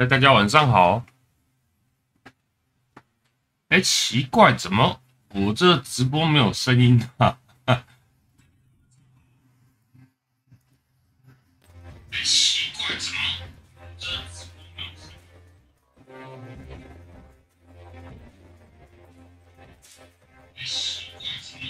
大家晚上好。奇怪，怎么我这直播没有声音啊？奇怪，怎么这直播没有声音？奇怪，怎么？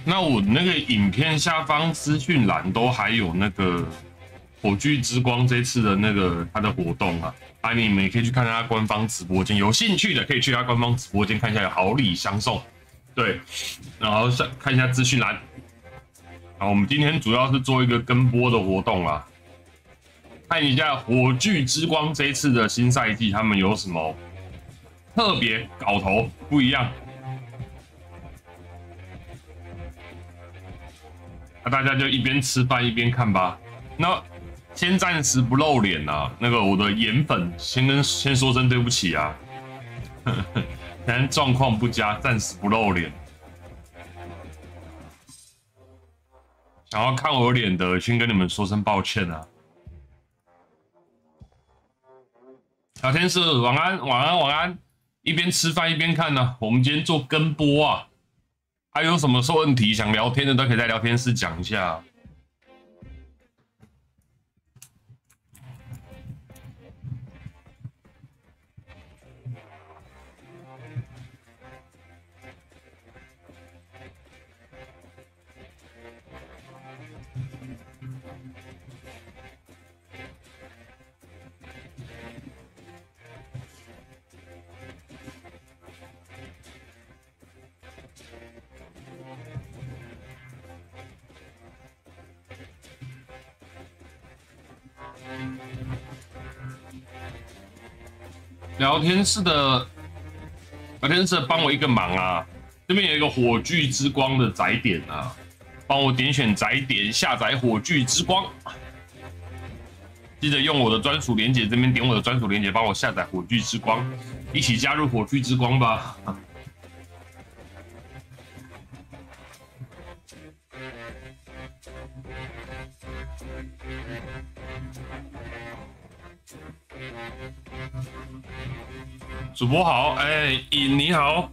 那我那个影片下方资讯栏都还有那个火炬之光这次的那个他的活动啊，你们也可以去看他官方直播间，有兴趣的可以去他官方直播间看一下，有好礼相送。对，然后看一下资讯栏。好，我们今天主要是做一个跟播的活动啊，看一下火炬之光这一次的新赛季他们有什么特别搞头不一样。那大家就一边吃饭一边看吧。那先暂时不露脸啊，那个我的颜粉先说声对不起啊，现在状况不佳，暂时不露脸。想要看我脸的，先跟你们说声抱歉啊。聊天室晚安晚安晚安，一边吃饭一边看呢。我们今天做跟播啊。还有什么问题想聊天的都可以在聊天室讲一下。聊天室的帮我一个忙啊，这边有一个火炬之光的载点啊，帮我点选载点下载火炬之光，记得用我的专属连结，这边点我的专属连结，帮我下载火炬之光，一起加入火炬之光吧。主播好，尹你好。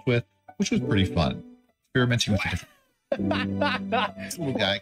With which was pretty fun. Experimenting with this little guy.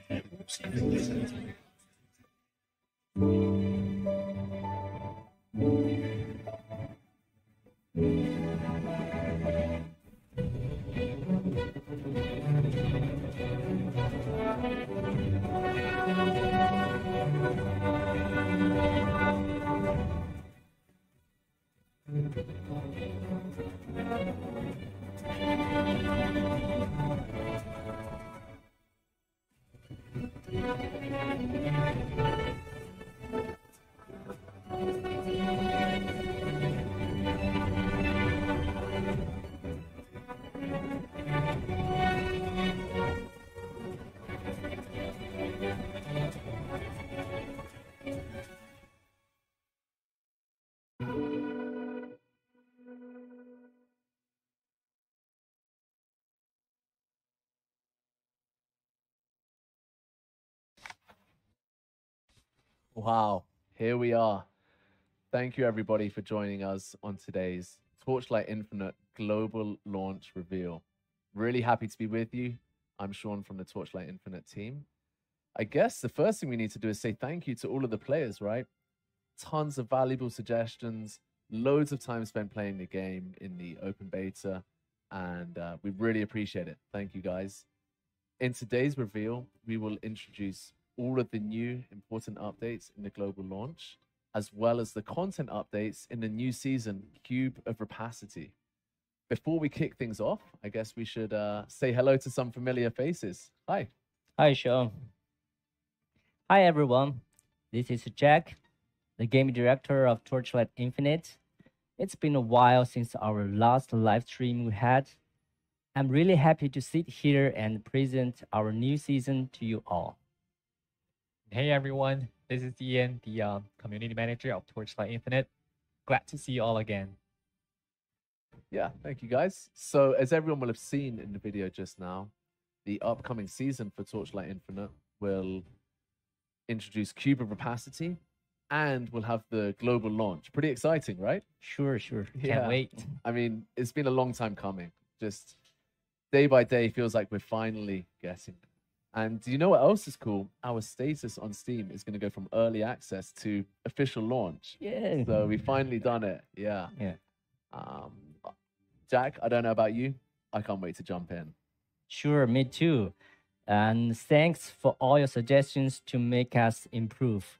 Wow, here we are. Thank you everybody for joining us on today's Torchlight Infinite global launch reveal. Really happy to be with you. I'm Sean from the Torchlight Infinite team. I guess the first thing we need to do is say thank you to all of the players, right? Tons of valuable suggestions, loads of time spent playing the game in the open beta, and we really appreciate it. Thank you guys. In today's reveal, we will introduce all of the new important updates in the global launch, as well as the content updates in the new season, Cube of Rapacity. Before we kick things off, I guess we should say hello to some familiar faces. Hi. Hi, Sean. Hi, everyone. This is Jack, the game director of Torchlight Infinite. It's been a while since our last live stream we had. I'm really happy to sit here and present our new season to you all. Hey everyone, this is Ian, the community manager of Torchlight Infinite. Glad to see you all again. Yeah, thank you guys. So as everyone will have seen in the video just now, the upcoming season for Torchlight Infinite will introduce Cube of Rapacity and we'll have the global launch. Pretty exciting, right? Sure. Can't wait. I mean, it's been a long time coming. Just day by day feels like we're finally getting it. And do you know what else is cool? Our status on Steam is going to go from early access to official launch. Yeah. So we finally done it. Yeah. Yeah. Jack, I don't know about you. I can't wait to jump in. Sure, me too. And thanks for all your suggestions to make us improve.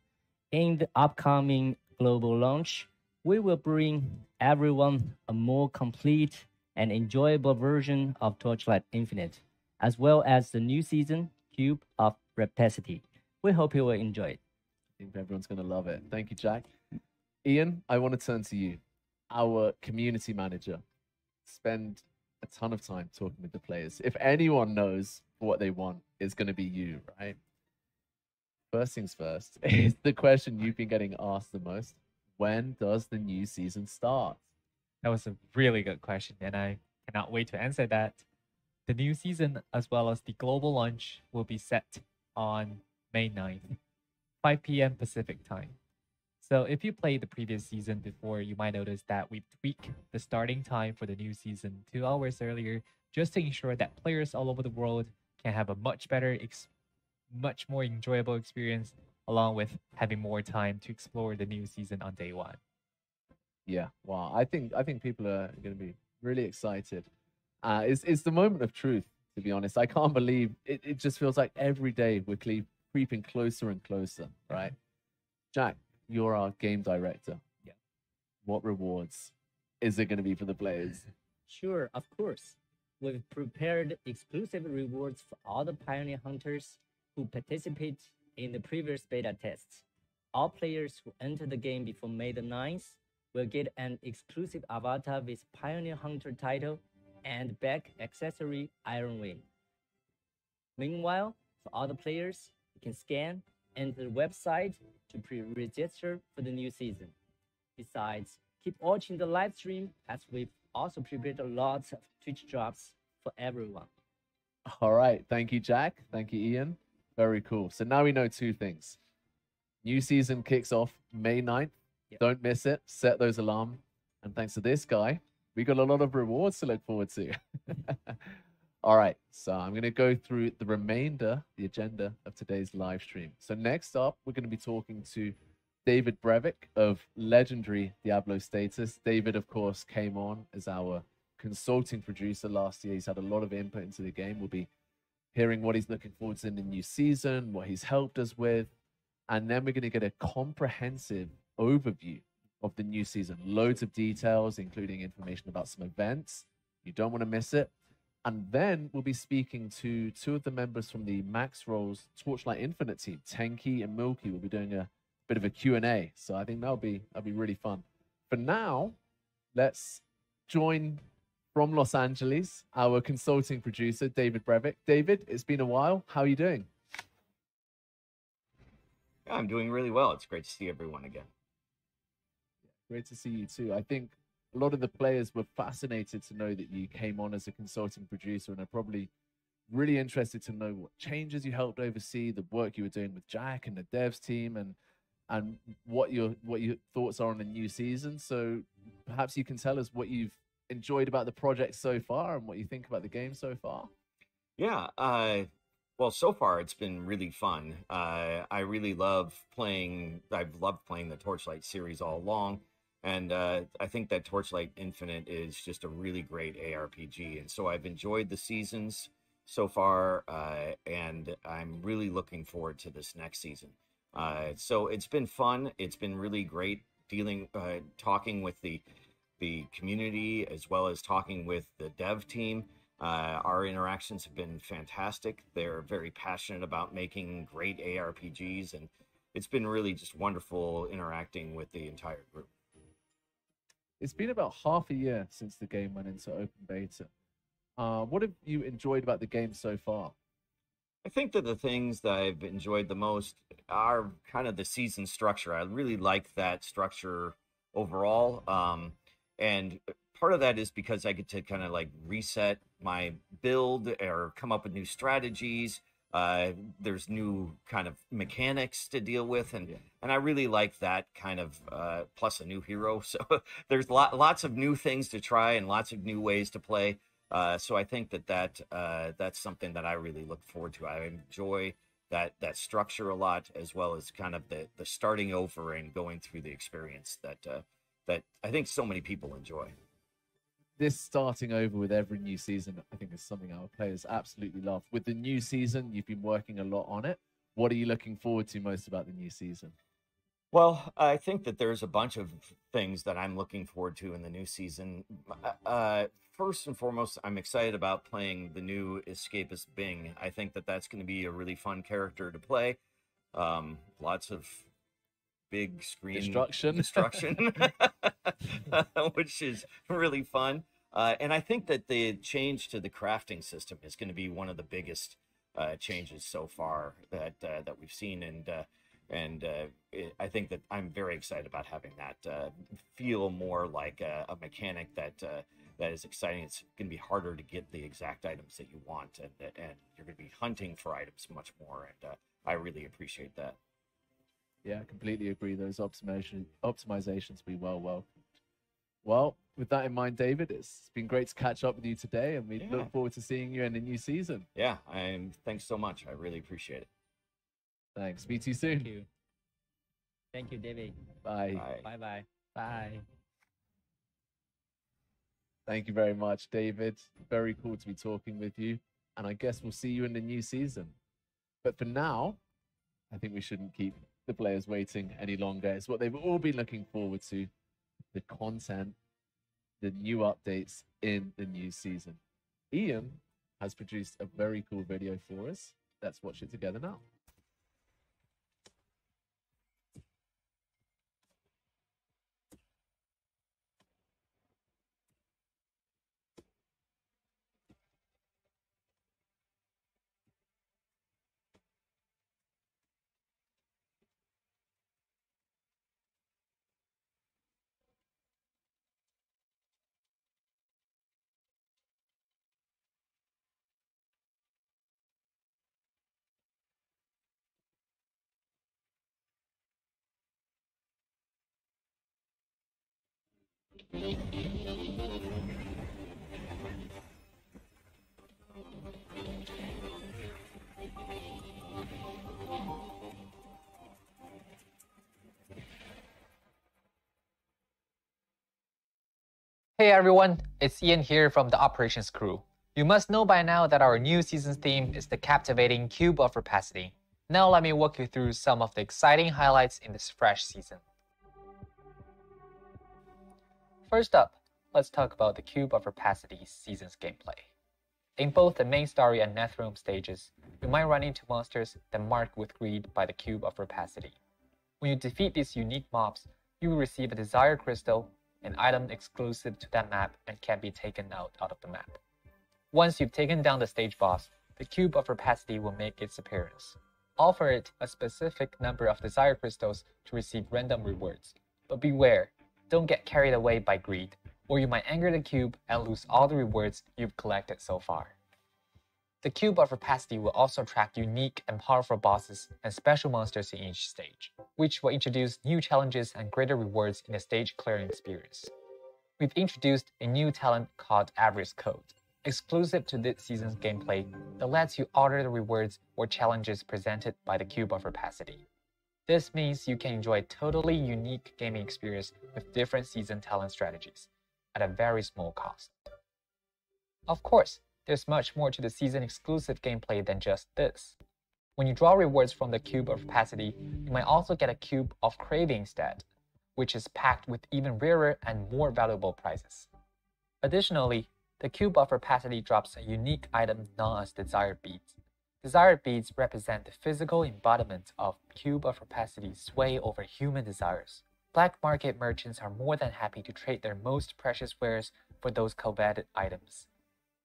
In the upcoming global launch, we will bring everyone a more complete and enjoyable version of Torchlight Infinite, as well as the new season, Cube of Rapacity. We hope you will enjoy it. I think everyone's going to love it. Thank you, Jack. Ian, I want to turn to you, our community manager. Spend a ton of time talking with the players. If anyone knows what they want, it's going to be you, right? First things first, is the question you've been getting asked the most. When does the new season start? That was a really good question, and I cannot wait to answer that. The new season, as well as the global launch, will be set on May 9th, 5 p.m. Pacific time. So if you played the previous season before, you might notice that we tweaked the starting time for the new season 2 hours earlier, just to ensure that players all over the world can have a much better, much more enjoyable experience, along with having more time to explore the new season on day one. Yeah, wow. I think people are going to be really excited. It's the moment of truth, to be honest. I can't believe it just feels like every day we're creeping closer and closer, right? Jack, you're our game director. Yeah. What rewards is it going to be for the players? Sure, of course. We've prepared exclusive rewards for all the Pioneer Hunters who participate in the previous beta tests. all players who enter the game before May the 9th will get an exclusive avatar with Pioneer Hunter title and back accessory Iron Wing. Meanwhile, for other players, you can scan enter the website to pre-register for the new season. Besides, keep watching the live stream as we've also prepared a lot of Twitch drops for everyone. All right. Thank you, Jack. Thank you, Ian. Very cool. So now we know two things. New season kicks off May 9th. Yep. Don't miss it. Set those alarms. And thanks to this guy, we got a lot of rewards to look forward to. All right. So I'm going to go through the remainder, the agenda of today's live stream. So next up, we're going to be talking to David Brevik of legendary Diablo status. David, of course, came on as our consulting producer last year. He's had a lot of input into the game. We'll be hearing what he's looking forward to in the new season, what he's helped us with, and then we're going to get a comprehensive overview of the new season. Loads of details, including information about some events. You don't want to miss it. And then we'll be speaking to two of the members from the Max Rolls Torchlight Infinite team, Tenki and Milky. We'll be doing a bit of a Q&A. So I think that'll be really fun. For now, let's join from Los Angeles, our consulting producer, David Brevik. David, it's been a while. How are you doing? Yeah, I'm doing really well. It's great to see everyone again. Great to see you too. I think a lot of the players were fascinated to know that you came on as a consulting producer, and are probably really interested to know what changes you helped oversee, the work you were doing with Jack and the devs team, and what your thoughts are on the new season. So perhaps you can tell us what you've enjoyed about the project so far and what you think about the game so far. Yeah, well, so far it's been really fun. I really love playing. I've loved playing the Torchlight series all along. And I think that Torchlight Infinite is just a really great ARPG. And so I've enjoyed the seasons so far, and I'm really looking forward to this next season. So it's been fun. It's been really great talking with the community as well as talking with the dev team. Our interactions have been fantastic. They're very passionate about making great ARPGs, and it's been really just wonderful interacting with the entire group. It's been about half a year since the game went into open beta. What have you enjoyed about the game so far? I think that the things that I've enjoyed the most are kind of the season structure. I really like that structure overall. And part of that is because I get to kind of like reset my build or come up with new strategies. There's new kind of mechanics to deal with, and I really like that kind of plus a new hero. So there's lots of new things to try and lots of new ways to play. So I think that's something that I really look forward to. I enjoy that structure a lot, as well as kind of the starting over and going through the experience that I think so many people enjoy. This starting over with every new season, I think, is something our players absolutely love. With the new season, you've been working a lot on it. What are you looking forward to most about the new season? Well, I think that there's a bunch of things that I'm looking forward to in the new season. First and foremost, I'm excited about playing the new Escapist Bing. I think that that's going to be a really fun character to play. Lots of big screen destruction which is really fun, and I think that the change to the crafting system is going to be one of the biggest changes so far that we've seen, and I think that I'm very excited about having that feel more like a mechanic that is exciting. It's going to be harder to get the exact items that you want, and you're going to be hunting for items much more, and I really appreciate that. Yeah, I completely agree. Those optimizations be well welcomed. Well, with that in mind, David, it's been great to catch up with you today, and we look forward to seeing you in the new season. Yeah, thanks so much. I really appreciate it. Thanks. Speak to you soon. Thank you. Thank you, David. Bye. Bye. Bye-bye. Bye. Thank you very much, David. Very cool to be talking with you, and I guess we'll see you in the new season. But for now, I think we shouldn't keep the players waiting any longer. It's what they've all been looking forward to: the content, the new updates in the new season. Ian has produced a very cool video for us. Let's watch it together now. Hey everyone, it's Ian here from the operations crew. You must know by now that our new season's theme is the captivating Cube of Rapacity. Now let me walk you through some of the exciting highlights in this fresh season. First up, let's talk about the Cube of Rapacity season's gameplay. In both the main story and Netherrealm stages, you might run into monsters that mark with greed by the Cube of Rapacity. When you defeat these unique mobs, you will receive a desired crystal, an item exclusive to that map and can be taken out of the map. Once you've taken down the stage boss, the Cube of Rapacity will make its appearance. Offer it a specific number of desired crystals to receive random rewards. But beware, don't get carried away by greed, or you might anger the cube and lose all the rewards you've collected so far. The Cube of Rapacity will also attract unique and powerful bosses and special monsters in each stage, which will introduce new challenges and greater rewards in the stage clearing experience. We've introduced a new talent called Average Code, exclusive to this season's gameplay, that lets you alter the rewards or challenges presented by the Cube of Rapacity. This means you can enjoy a totally unique gaming experience with different season talent strategies at a very small cost. Of course, there's much more to the season-exclusive gameplay than just this. When you draw rewards from the Cube of Rapacity, you might also get a Cube of Craving instead, which is packed with even rarer and more valuable prizes. Additionally, the Cube of Rapacity drops a unique item known as Desired Beads. Desired Beads represent the physical embodiment of Cube of Rapacity's sway over human desires. Black market merchants are more than happy to trade their most precious wares for those coveted items.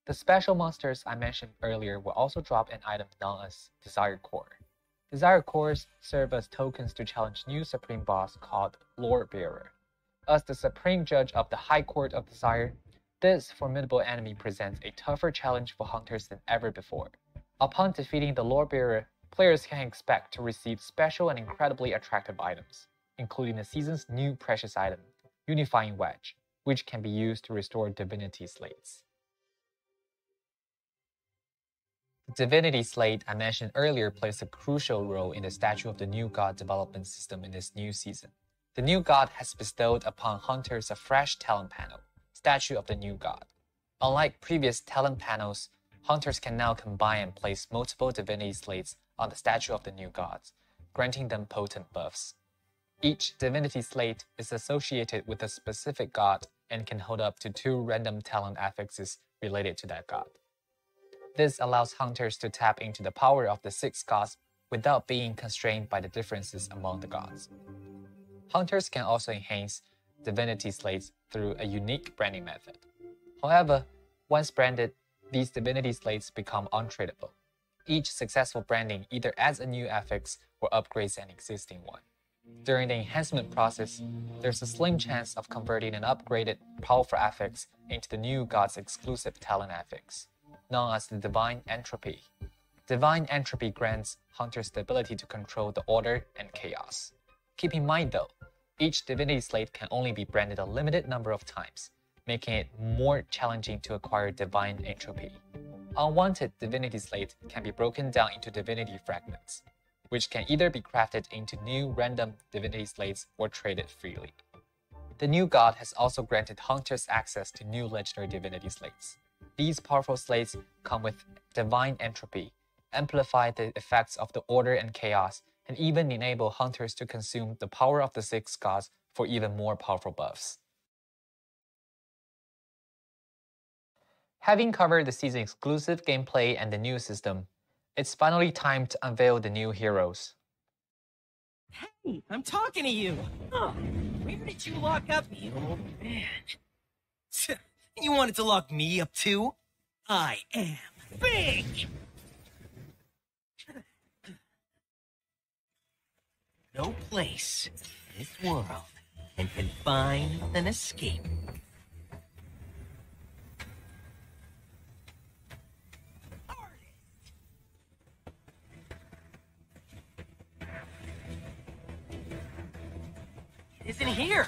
The special monsters I mentioned earlier will also drop an item known as Desired Core. Desired Cores serve as tokens to challenge new supreme boss called Lord Bearer. As the supreme judge of the High Court of Desire, this formidable enemy presents a tougher challenge for hunters than ever before. Upon defeating the Lord Bearer, players can expect to receive special and incredibly attractive items, including the season's new precious item, Unifying Wedge, which can be used to restore divinity slates. The Divinity Slate I mentioned earlier plays a crucial role in the Statue of the New God development system in this new season. The new god has bestowed upon hunters a fresh talent panel, Statue of the New God. Unlike previous talent panels, hunters can now combine and place multiple divinity slates on the Statue of the New Gods, granting them potent buffs. Each divinity slate is associated with a specific god and can hold up to 2 random talent affixes related to that god. This allows hunters to tap into the power of the 6 gods without being constrained by the differences among the gods. Hunters can also enhance divinity slates through a unique branding method. However, once branded, these divinity slates become untradeable. Each successful branding either adds a new affix or upgrades an existing one. During the enhancement process, there's a slim chance of converting an upgraded, powerful affix into the new god's exclusive talent affix, known as the Divine Entropy. Divine Entropy grants hunters the ability to control the order and chaos. Keep in mind though, each divinity slate can only be branded a limited number of times, making it more challenging to acquire Divine Entropy. Unwanted divinity slate can be broken down into divinity fragments, which can either be crafted into new random divinity slates or traded freely. The new god has also granted hunters access to new legendary divinity slates. These powerful slates come with Divine Entropy, amplify the effects of the order and chaos, and even enable hunters to consume the power of the 6 gods for even more powerful buffs. Having covered the season-exclusive gameplay and the new system, it's finally time to unveil the new heroes. Hey, I'm talking to you! Oh, where did you lock up, you old man? You wanted to lock me up too? I am big! No place in this world can confine an escape. It isn't here.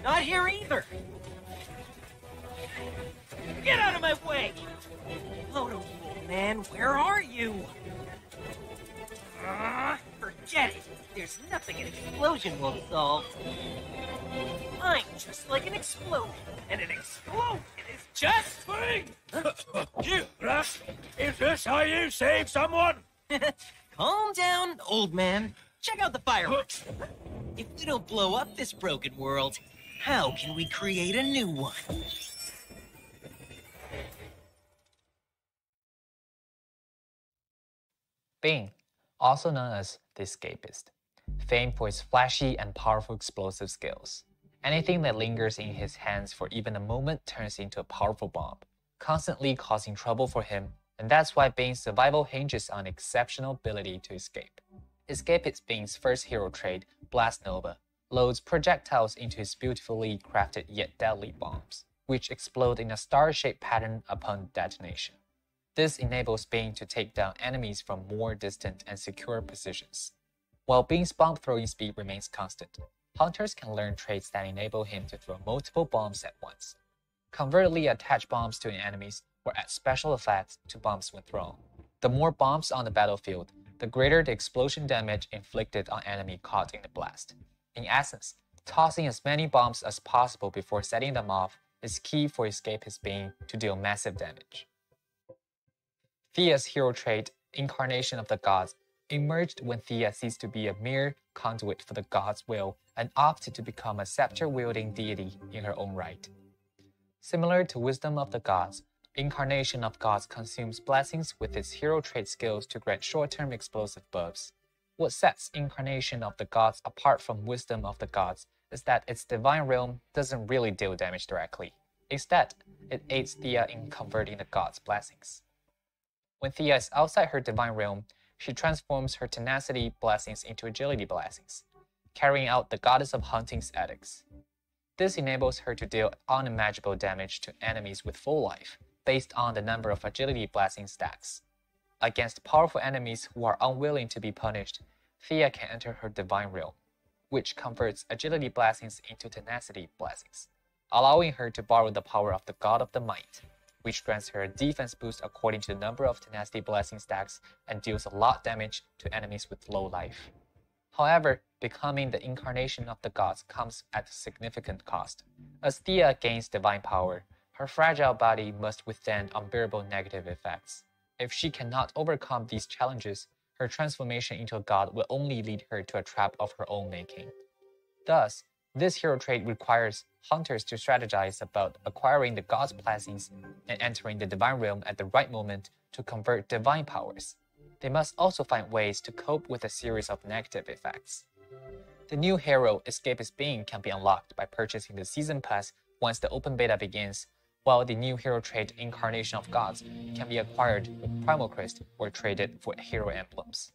Not here either. Get out of my way! Photo, man, where are you? Forget it. There's nothing an explosion won't solve. I'm just like an explosion, and an explosion is just me! You, is this how you save someone? Calm down, old man. Check out the fireworks. If we don't blow up this broken world, how can we create a new one? Bing, also known as the Escapist, famed for his flashy and powerful explosive skills. Anything that lingers in his hands for even a moment turns into a powerful bomb, constantly causing trouble for him, and that's why Bing's survival hinges on exceptional ability to escape. Escapist Bing's first hero trait, Blast Nova, loads projectiles into his beautifully crafted yet deadly bombs, which explode in a star-shaped pattern upon detonation. This enables Bing to take down enemies from more distant and secure positions. While Bing's bomb throwing speed remains constant, hunters can learn traits that enable him to throw multiple bombs at once. Covertly attach bombs to enemies or add special effects to bombs when thrown. The more bombs on the battlefield, the greater the explosion damage inflicted on enemy caught in the blast. In essence, tossing as many bombs as possible before setting them off is key for Escapist Bing to deal massive damage. Thea's hero trait, Incarnation of the Gods, emerged when Thea ceased to be a mere conduit for the gods' will and opted to become a scepter-wielding deity in her own right. Similar to Wisdom of the Gods, Incarnation of Gods consumes blessings with its hero trait skills to grant short-term explosive buffs. What sets Incarnation of the Gods apart from Wisdom of the Gods is that its divine realm doesn't really deal damage directly. Instead, it aids Thea in converting the gods' blessings. When Thea is outside her divine realm, she transforms her tenacity blessings into agility blessings, carrying out the goddess of hunting's edicts. This enables her to deal unimaginable damage to enemies with full life, based on the number of agility blessing stacks. Against powerful enemies who are unwilling to be punished, Thea can enter her divine realm, which converts agility blessings into tenacity blessings, allowing her to borrow the power of the god of the might, which grants her a defense boost according to the number of tenacity blessing stacks and deals a lot damage to enemies with low life. However, becoming the incarnation of the gods comes at a significant cost. As Thea gains divine power, her fragile body must withstand unbearable negative effects. If she cannot overcome these challenges, her transformation into a god will only lead her to a trap of her own making. Thus, this hero trait requires hunters to strategize about acquiring the god's blessings and entering the divine realm at the right moment to convert divine powers. They must also find ways to cope with a series of negative effects. The new hero, Escapist Bing, can be unlocked by purchasing the Season Pass once the open beta begins, while the new hero trait, Incarnation of Gods, can be acquired with Primal Crest or traded for hero emblems.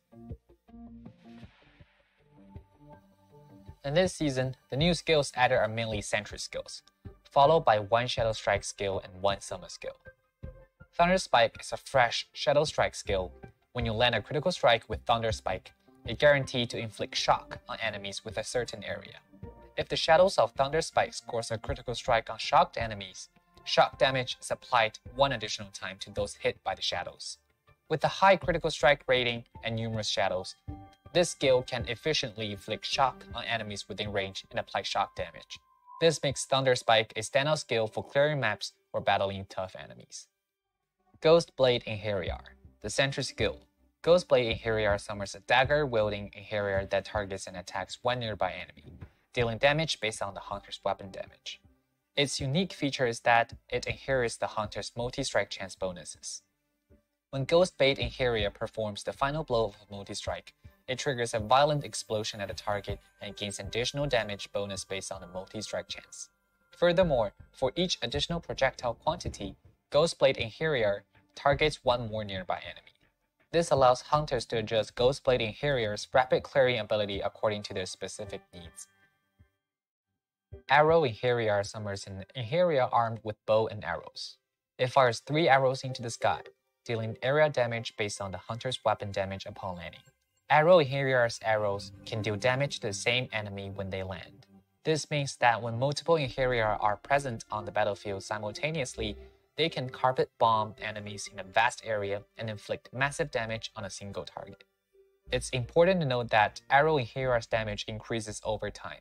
In this season, the new skills added are mainly sentry skills, followed by one Shadow Strike skill and one Summon skill. Thunder Spike is a fresh Shadow Strike skill. When you land a critical strike with Thunder Spike, it guaranteed to inflict shock on enemies with a certain area. If the Shadows of Thunder Spike scores a critical strike on shocked enemies, shock damage is applied one additional time to those hit by the shadows. With a high critical strike rating and numerous shadows, this skill can efficiently inflict shock on enemies within range and apply shock damage. This makes Thunder Spike a standout skill for clearing maps or battling tough enemies. Ghost Blade Inheriar, the sentry skill. Ghost Blade Inheriar summons a dagger-wielding Inheriar that targets and attacks one nearby enemy, dealing damage based on the hunter's weapon damage. Its unique feature is that it inherits the hunter's multi-strike chance bonuses. When Ghost Blade Inheriar performs the final blow of a multi-strike, it triggers a violent explosion at the target and gains additional damage bonus based on the multi-strike chance. Furthermore, for each additional projectile quantity, Ghost Blade Inheriar targets one more nearby enemy. This allows hunters to adjust Ghost Blade Inheriar's rapid clearing ability according to their specific needs. Arrow Inheriar summons an Inheriar armed with bow and arrows. It fires 3 arrows into the sky, dealing area damage based on the hunter's weapon damage upon landing. Arrow Inheriar's arrows can deal damage to the same enemy when they land. This means that when multiple inferior are present on the battlefield simultaneously, they can carpet bomb enemies in a vast area and inflict massive damage on a single target. It's important to note that arrow inferior's damage increases over time.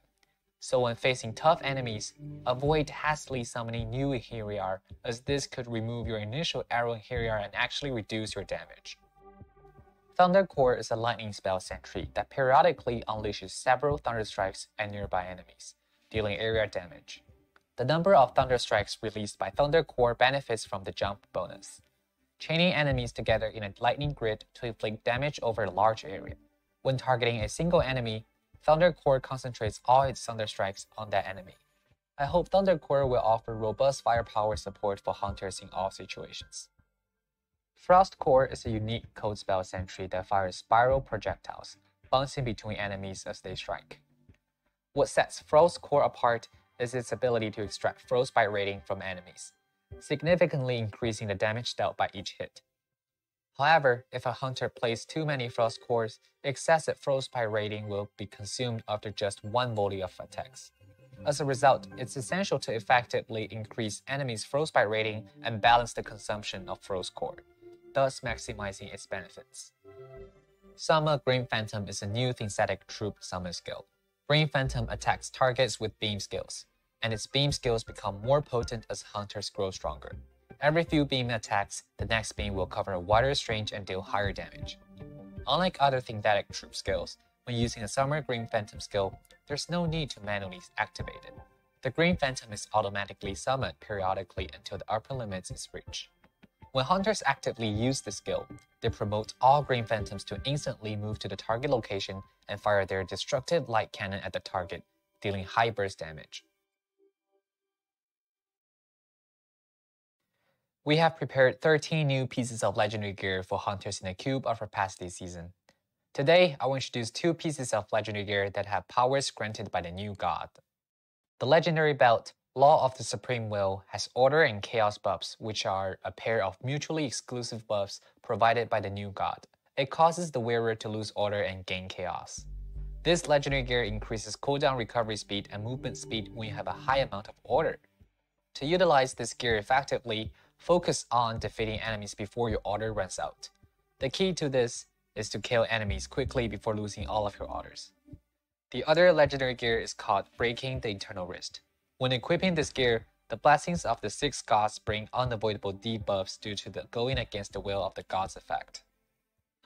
So when facing tough enemies, avoid hastily summoning new inferior, as this could remove your initial arrow inferior and actually reduce your damage. Thunder Core is a lightning spell sentry that periodically unleashes several thunder strikes at nearby enemies, dealing area damage. The number of thunder strikes released by Thunder Core benefits from the jump bonus, chaining enemies together in a lightning grid to inflict damage over a large area. When targeting a single enemy, Thunder Core concentrates all its thunder strikes on that enemy. I hope Thunder Core will offer robust firepower support for hunters in all situations. Frost Core is a unique code spell sentry that fires spiral projectiles, bouncing between enemies as they strike. What sets Frost Core apart is its ability to extract frostbite rating from enemies, significantly increasing the damage dealt by each hit. However, if a hunter plays too many Frost Cores, excessive frostbite rating will be consumed after just one volley of attacks. As a result, it's essential to effectively increase enemies' frostbite rating and balance the consumption of Frost Core, thus maximizing its benefits. Summon Green Phantom is a new synthetic troop summon skill. Green Phantom attacks targets with beam skills, and its beam skills become more potent as hunters grow stronger. Every few beam attacks, the next beam will cover a wider range and deal higher damage. Unlike other synthetic troop skills, when using a Summer Green Phantom skill, there's no need to manually activate it. The Green Phantom is automatically summoned periodically until the upper limit is reached. When hunters actively use this skill, they promote all Green Phantoms to instantly move to the target location and fire their destructive light cannon at the target, dealing high burst damage. We have prepared 13 new pieces of legendary gear for hunters in the Cube of Rapacity season. Today, I will introduce 2 pieces of legendary gear that have powers granted by the new god. The legendary belt, Law of the Supreme Will, has Order and Chaos buffs, which are a pair of mutually exclusive buffs provided by the new god. It causes the wearer to lose Order and gain Chaos. This legendary gear increases cooldown recovery speed and movement speed when you have a high amount of Order. To utilize this gear effectively, focus on defeating enemies before your Order runs out. The key to this is to kill enemies quickly before losing all of your orders. The other legendary gear is called Breaking the Eternal Wrist. When equipping this gear, the blessings of the 6 gods bring unavoidable debuffs due to the going against the will of the gods effect.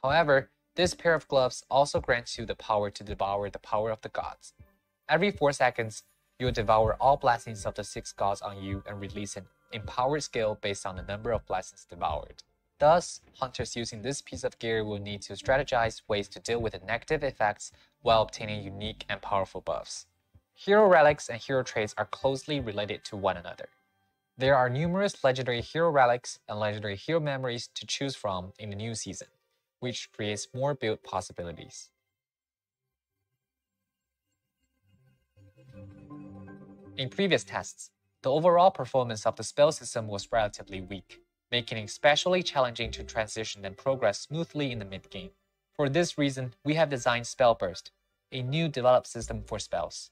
However, this pair of gloves also grants you the power to devour the power of the gods. Every 4 seconds, you will devour all blessings of the 6 gods on you and release an empowered skill based on the number of blessings devoured. Thus, hunters using this piece of gear will need to strategize ways to deal with the negative effects while obtaining unique and powerful buffs. Hero relics and hero traits are closely related to one another. There are numerous legendary hero relics and legendary hero memories to choose from in the new season, which creates more build possibilities. In previous tests, the overall performance of the spell system was relatively weak, making it especially challenging to transition and progress smoothly in the mid-game. For this reason, we have designed Spell Burst, a new developed system for spells.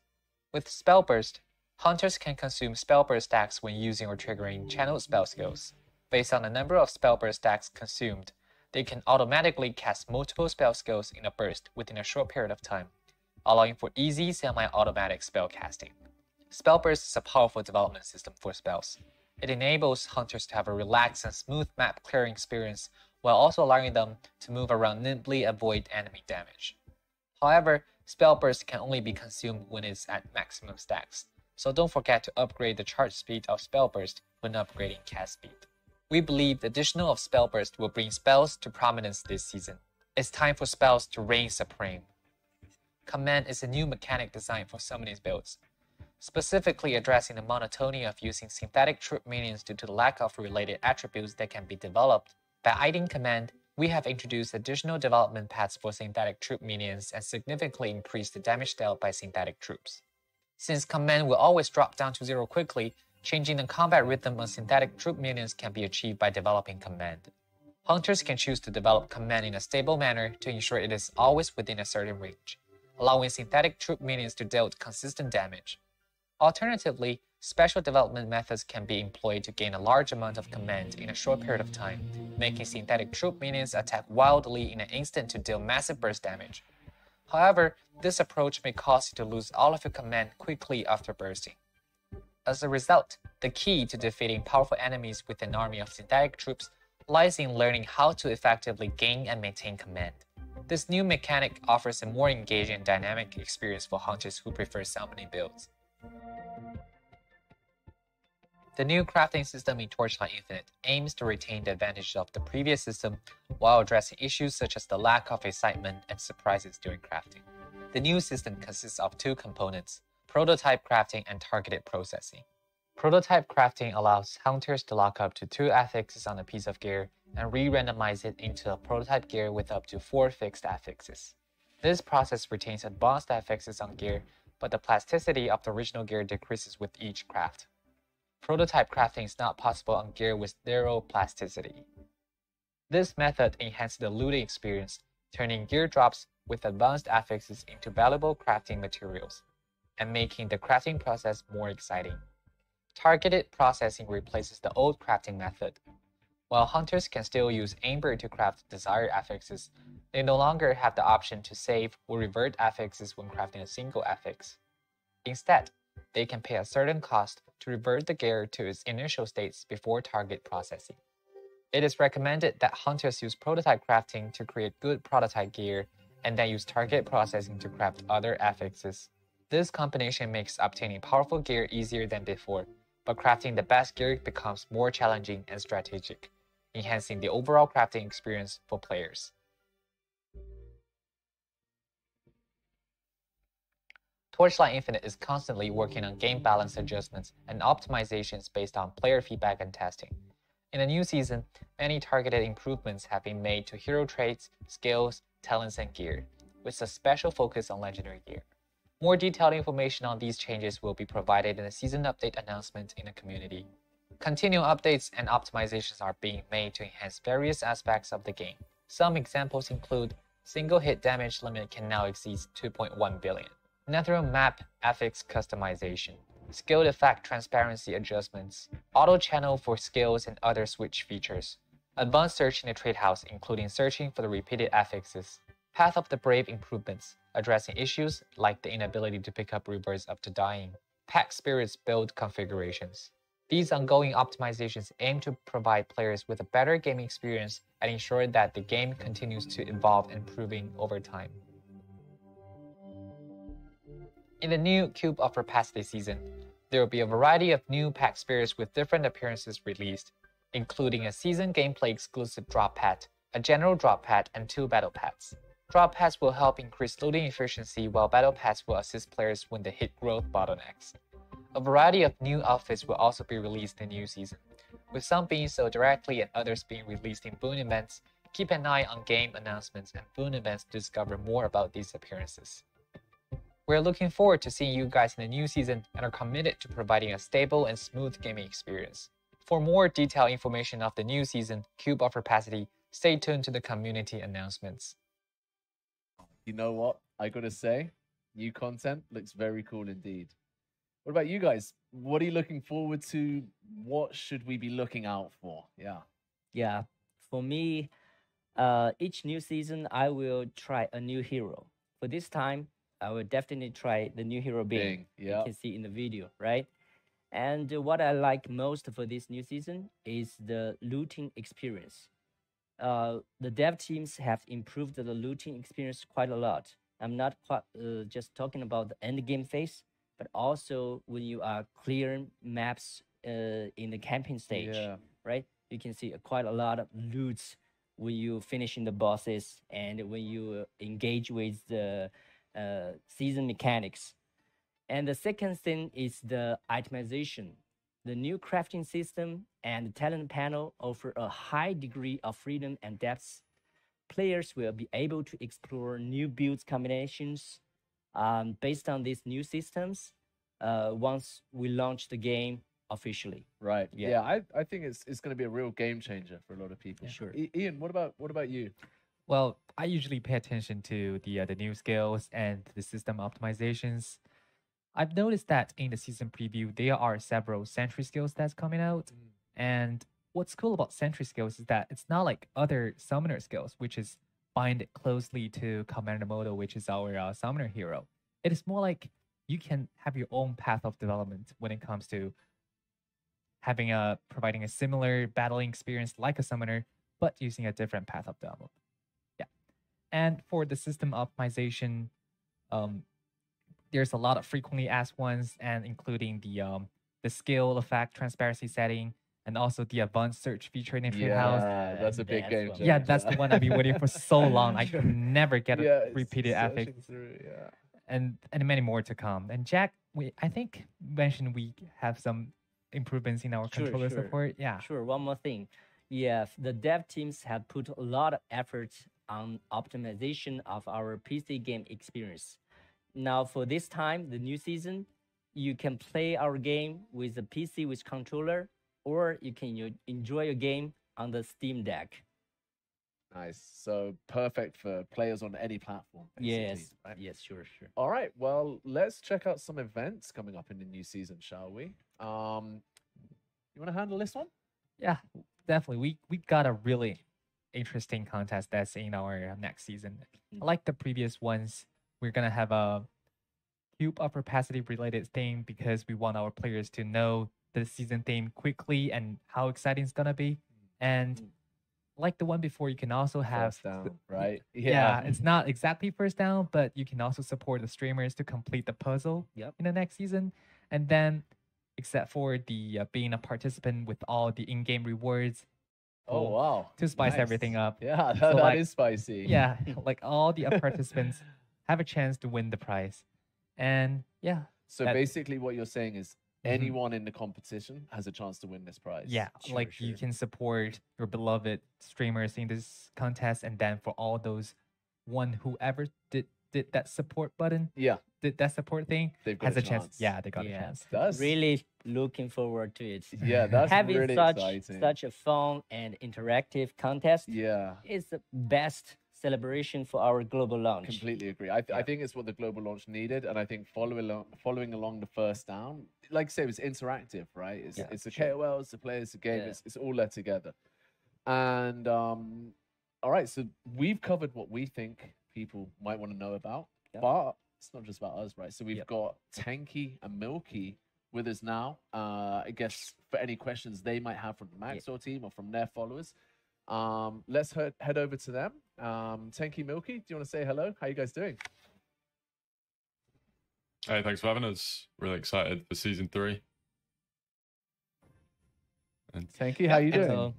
With Spell Burst, hunters can consume Spell Burst stacks when using or triggering channeled spell skills. Based on the number of Spell Burst stacks consumed, they can automatically cast multiple spell skills in a burst within a short period of time, allowing for easy semi-automatic spell casting. Spell Burst is a powerful development system for spells. It enables hunters to have a relaxed and smooth map clearing experience while also allowing them to move around nimbly and avoid enemy damage. However, Spell Burst can only be consumed when it's at maximum stacks, so don't forget to upgrade the charge speed of Spell Burst when upgrading cast speed. We believe the addition of Spell Burst will bring spells to prominence this season. It's time for spells to reign supreme. Command is a new mechanic designed for summoning builds, specifically addressing the monotony of using synthetic troop minions due to the lack of related attributes that can be developed. By adding Command, we have introduced additional development paths for synthetic troop minions and significantly increased the damage dealt by synthetic troops. Since Command will always drop down to 0 quickly, changing the combat rhythm on synthetic troop minions can be achieved by developing Command. Hunters can choose to develop Command in a stable manner to ensure it is always within a certain range, allowing synthetic troop minions to deal consistent damage. Alternatively, special development methods can be employed to gain a large amount of command in a short period of time, making synthetic troop minions attack wildly in an instant to deal massive burst damage. However, this approach may cause you to lose all of your command quickly after bursting. As a result, the key to defeating powerful enemies with an army of synthetic troops lies in learning how to effectively gain and maintain command. This new mechanic offers a more engaging and dynamic experience for hunters who prefer summoning builds. The new crafting system in Torchlight Infinite aims to retain the advantages of the previous system while addressing issues such as the lack of excitement and surprises during crafting. The new system consists of two components: prototype crafting and targeted processing. Prototype crafting allows hunters to lock up to 2 affixes on a piece of gear and re-randomize it into a prototype gear with up to 4 fixed affixes. This process retains advanced affixes on gear, but the plasticity of the original gear decreases with each craft. Prototype crafting is not possible on gear with 0 plasticity. This method enhances the looting experience, turning gear drops with advanced affixes into valuable crafting materials, and making the crafting process more exciting. Targeted processing replaces the old crafting method. While hunters can still use Amber to craft desired affixes, they no longer have the option to save or revert affixes when crafting a single affix. Instead, they can pay a certain cost to revert the gear to its initial states before target processing. It is recommended that hunters use prototype crafting to create good prototype gear, and then use target processing to craft other affixes. This combination makes obtaining powerful gear easier than before, but crafting the best gear becomes more challenging and strategic, enhancing the overall crafting experience for players. Torchlight Infinite is constantly working on game balance adjustments and optimizations based on player feedback and testing. In the new season, many targeted improvements have been made to hero traits, skills, talents, and gear, with a special focus on legendary gear. More detailed information on these changes will be provided in a season update announcement in the community. Continual updates and optimizations are being made to enhance various aspects of the game. Some examples include single hit damage limit can now exceed 2.1 billion. Netherrealm map affix customization, skilled effect transparency adjustments, auto channel for skills and other switch features, advanced search in the trade house including searching for the repeated affixes, Path of the Brave improvements, addressing issues like the inability to pick up reverts after dying, pack spirits build configurations. These ongoing optimizations aim to provide players with a better gaming experience and ensure that the game continues to evolve and improving over time. In the new Cube of Rapacity season, there will be a variety of new pack spirits with different appearances released, including a season gameplay exclusive drop pad, a general drop pad, and 2 battle pads. Drop pads will help increase looting efficiency, while battle pads will assist players when they hit growth bottlenecks. A variety of new outfits will also be released in the new season, with some being sold directly and others being released in boon events. Keep an eye on game announcements and boon events to discover more about these appearances. We're looking forward to seeing you guys in the new season and are committed to providing a stable and smooth gaming experience. For more detailed information of the new season, Cube of Rapacity, stay tuned to the community announcements. You know what? I gotta say, new content looks very cool indeed. What about you guys? What are you looking forward to? What should we be looking out for? Yeah, for me, each new season, I will try a new hero. For this time, I will definitely try the new hero Bing. Yeah. You can see in the video, right? And what I like most for this new season is the looting experience. The dev teams have improved the looting experience quite a lot. I'm not just talking about the end game phase, but also when you are clearing maps in the campaign stage, right? You can see quite a lot of loots when you finishing the bosses and when you engage with the season mechanics. And the second thing is the itemization. The new crafting system and the talent panel offer a high degree of freedom and depth. Players will be able to explore new build combinations based on these new systems once we launch the game officially. Right. Yeah, I think it's going to be a real game changer for a lot of people. Sure. Ian, what about you? Well, I usually pay attention to the new skills and the system optimizations. I've noticed that in the season preview, there are several sentry skills that's coming out. And what's cool about sentry skills is that it's not like other summoner skills, which is bind closely to Commander Moto, which is our summoner hero. It is more like you can have your own path of development when it comes to having providing a similar battling experience like a summoner, but using a different path of development. Yeah. And for the system optimization, there's a lot of frequently asked ones, and including the skill effect transparency setting, and also the advanced search feature in Infinite House. Yeah, that's a big game changer. Yeah, that's the one I've been waiting for so long. I could never get a repeated epic. And many more to come. And Jack, I think mentioned we have some improvements in our controller support. Yeah. Sure. One more thing. Yeah, the dev teams have put a lot of effort on optimization of our PC game experience. Now, for this time, the new season, you can play our game with a PC with controller, or you can enjoy your game on the Steam Deck. Nice. So perfect for players on any platform. Yes. Right? Yes, sure. All right. Well, let's check out some events coming up in the new season, shall we? You want to handle this one? Yeah, definitely. We got a really interesting contest that's in our next season. Like the previous ones, we're gonna have a cube of opacity related theme because we want our players to know the season theme quickly and how exciting it's gonna be. And like the one before, you can also have first down, right? Yeah, it's not exactly first down, but you can also support the streamers to complete the puzzle in the next season. And then, except for the being a participant with all the in-game rewards. Oh wow! To spice everything up. Yeah, so that is spicy. Yeah, like all the participants have a chance to win the prize, and yeah. So basically, what you're saying is anyone in the competition has a chance to win this prize. Yeah, you can support your beloved streamers in this contest, and then for all those whoever did that support button, did that support thing, has a chance. Yeah, they got a chance. That's really looking forward to it. Yeah, that's having really exciting. Such a fun and interactive contest. Yeah, is the best celebration for our global launch. Completely agree. I think it's what the global launch needed, and I think following along the first down, like I say, it's interactive, right? It's the KOLs, the players, the game. It's all there together. And all right, so we've covered what we think people might want to know about, but it's not just about us, right? So we've got Tanky and Milky with us now. I guess for any questions they might have from the Maxor team or from their followers. Let's head over to them. Tanky, Milky, do you want to say hello? How you guys doing? Hey, thanks for having us. Really excited for season 3. And Tanky, how you doing?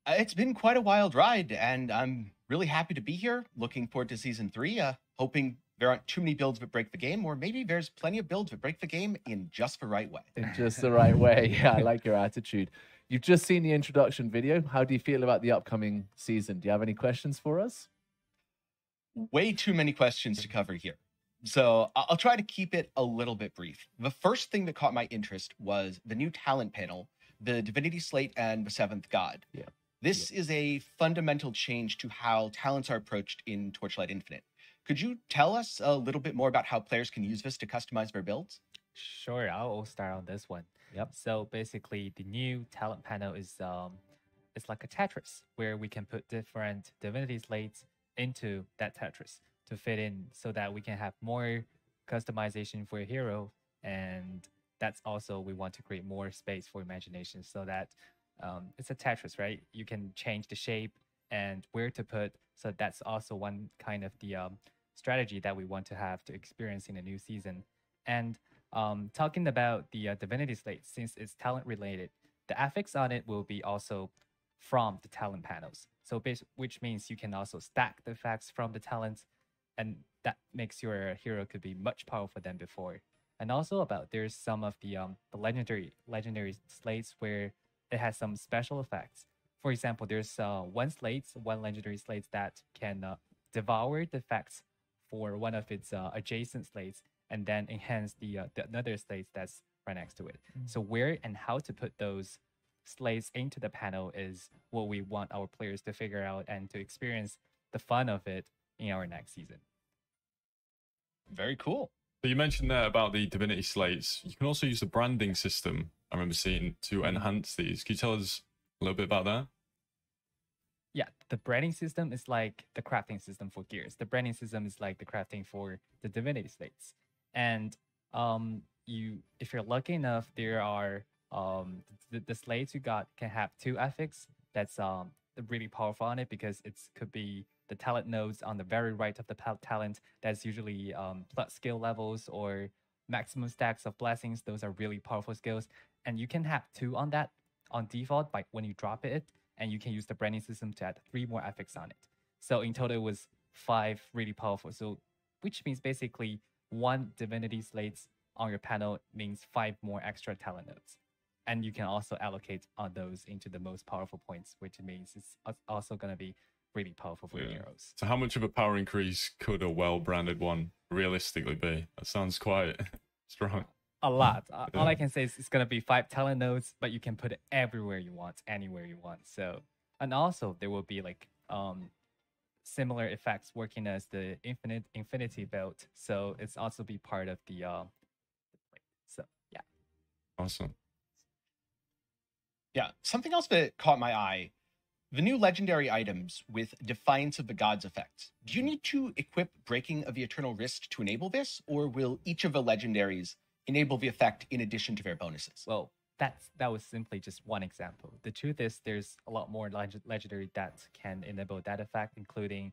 It's been quite a wild ride, and I'm really happy to be here. Looking forward to season 3. Hoping there aren't too many builds that break the game, or maybe there's plenty of builds that break the game in just the right way. In just the right way. Yeah, I like your attitude. You've just seen the introduction video. How do you feel about the upcoming season? Do you have any questions for us? Way too many questions to cover here. So I'll try to keep it a little bit brief. The first thing that caught my interest was the new talent panel, the Divinity Slate and the Seventh God. This is a fundamental change to how talents are approached in Torchlight Infinite. Could you tell us a little bit more about how players can use this to customize their builds? Sure, I'll start on this one. So basically, the new talent panel is it's like a Tetris where we can put different divinity slates into that Tetris to fit in, so that we can have more customization for a hero, and that's also we want to create more space for imagination, so that it's a Tetris, right? You can change the shape and where to put. So that's also one kind of the strategy that we want to have to experience in a new season. And talking about the divinity slate, since it's talent related, the affix on it will be also from the talent panels. So which means you can also stack the effects from the talents, and that makes your hero could be much powerful than before. And also about there's some of the legendary slates where it has some special effects. For example, there's one legendary slates that can devour the effects for one of its adjacent slates, and then enhance the another slates that's right next to it. So where and how to put those slates into the panel is what we want our players to figure out and to experience the fun of it in our next season. Very cool. So you mentioned there about the divinity slates. You can also use the branding system, I remember seeing, to enhance these. Can you tell us a little bit about that? Yeah, the branding system is like the crafting system for gears. The branding system is like the crafting for the divinity slates. And if you're lucky enough, there are the slates you got can have 2 affix. That's really powerful on it, because it could be the talent nodes on the very right of the talent. That's usually plus skill levels or maximum stacks of blessings. Those are really powerful skills, and you can have 2 on that on default by when you drop it, and you can use the branding system to add 3 more affix on it. So in total, it was 5 really powerful. So which means basically 1 divinity slates on your panel means 5 more extra talent nodes. And you can also allocate on those into the most powerful points, which means it's also going to be really powerful for your heroes. So how much of a power increase could a well-branded one realistically be? That sounds quite strong. A lot. All I can say is it's going to be 5 talent nodes, but you can put it everywhere you want, anywhere you want. So, and also there will be like similar effects working as the infinity belt. So it's also be part of the so yeah. Awesome. Yeah, something else that caught my eye, the new legendary items with Defiance of the Gods effects. Do you need to equip Breaking of the Eternal Wrist to enable this, or will each of the legendaries enable the effect in addition to their bonuses? Well, that was simply just one example. The truth is there's a lot more legendary that can enable that effect, including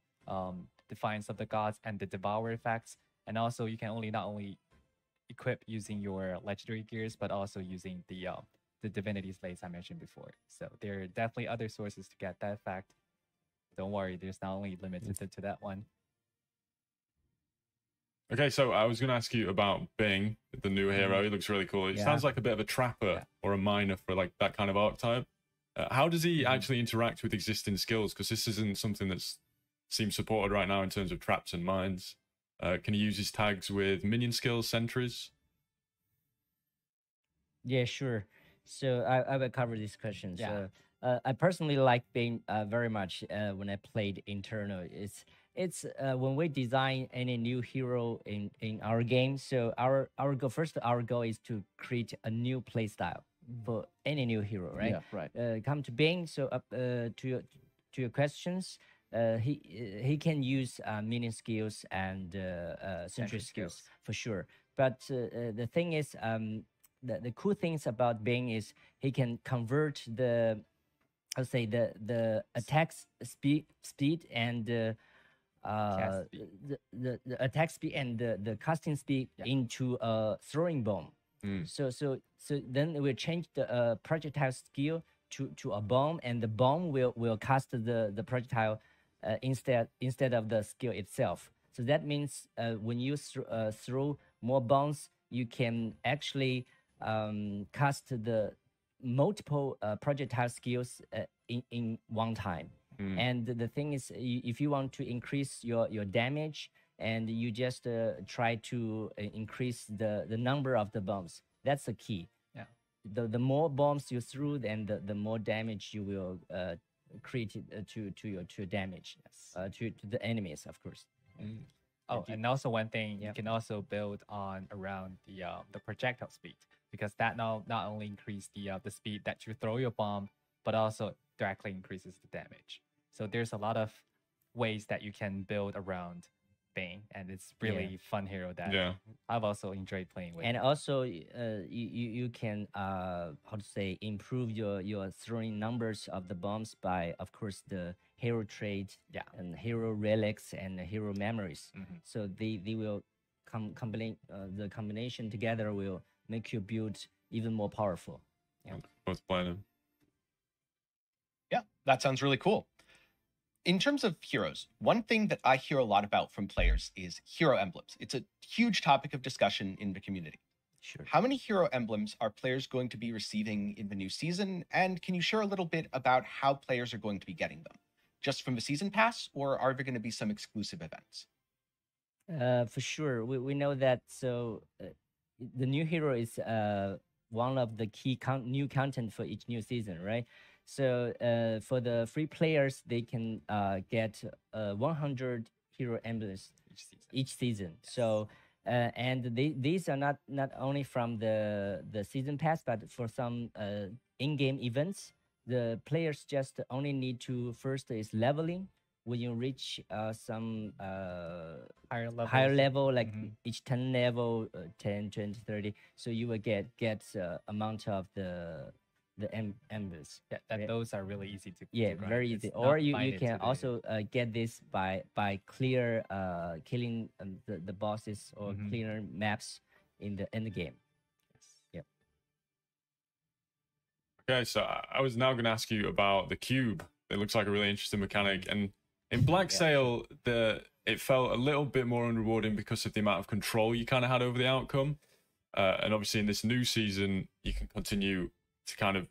Defiance of the Gods and the Devour effects. And also you can not only equip using your legendary gears, but also using the divinity slates I mentioned before. So there are definitely other sources to get that effect. Don't worry, there's not only limited to that one. Okay, so I was going to ask you about Bing, the new hero. He looks really cool. He sounds like a bit of a trapper or a miner for like that kind of archetype. How does he actually interact with existing skills? Because this isn't something that's seems supported right now in terms of traps and mines. Can he use his tags with minion skills, sentries? Yeah, sure. So I will cover this question. Yeah. So I personally like Bing very much when I played Internal. It's when we design any new hero in our game. So our goal is to create a new play style for any new hero, right? Yeah, right. Come to Bing. So to your questions, he can use minion skills and sentry skills for sure. But the thing is, the cool things about Bing is he can convert the attack speed and the attack speed and the casting speed into a throwing bomb. So then we'll change the projectile skill to a bomb, and the bomb will cast the projectile instead of the skill itself. So that means when you throw more bombs, you can actually cast the multiple projectile skills in one time. And the thing is, if you want to increase your damage, and you just try to increase the number of the bombs, that's the key. Yeah. The more bombs you throw, then the more damage you will create to your damage, to the enemies, of course. Oh, and also one thing you can also build on around the projectile speed, because that not only increase the speed that you throw your bomb, but also directly increases the damage. So there's a lot of ways that you can build around Bing, and it's really fun hero that I've also enjoyed playing with. And also you can improve your throwing numbers of the bombs by, of course, the hero trait and hero relics and hero memories. So they will the combination together will make your build even more powerful. What's playing? Yeah, that sounds really cool. In terms of heroes, one thing that I hear a lot about from players is hero emblems. It's a huge topic of discussion in the community. Sure. How many hero emblems are players going to be receiving in the new season? And can you share a little bit about how players are going to be getting them? Just from the season pass, or are there going to be some exclusive events? For sure. We know that. So the new hero is one of the key new content for each new season, right? So for the free players, they can get 100 hero emblems each season. So And these are not only from the season pass, but for some in-game events, the players just only need to first is leveling. When you reach some higher level, like each 10 level, 10, 20, 30, so you will get amount of the embers. Yeah, those are really easy to grind. Very easy. Or you can also get this by clear killing the bosses or clear maps in the end game. Yes. Yeah. Okay, so I was now going to ask you about the cube. It looks like a really interesting mechanic, and in Black Sail, it felt a little bit more unrewarding because of the amount of control you kind of had over the outcome. And obviously in this new season, you can continue to kind of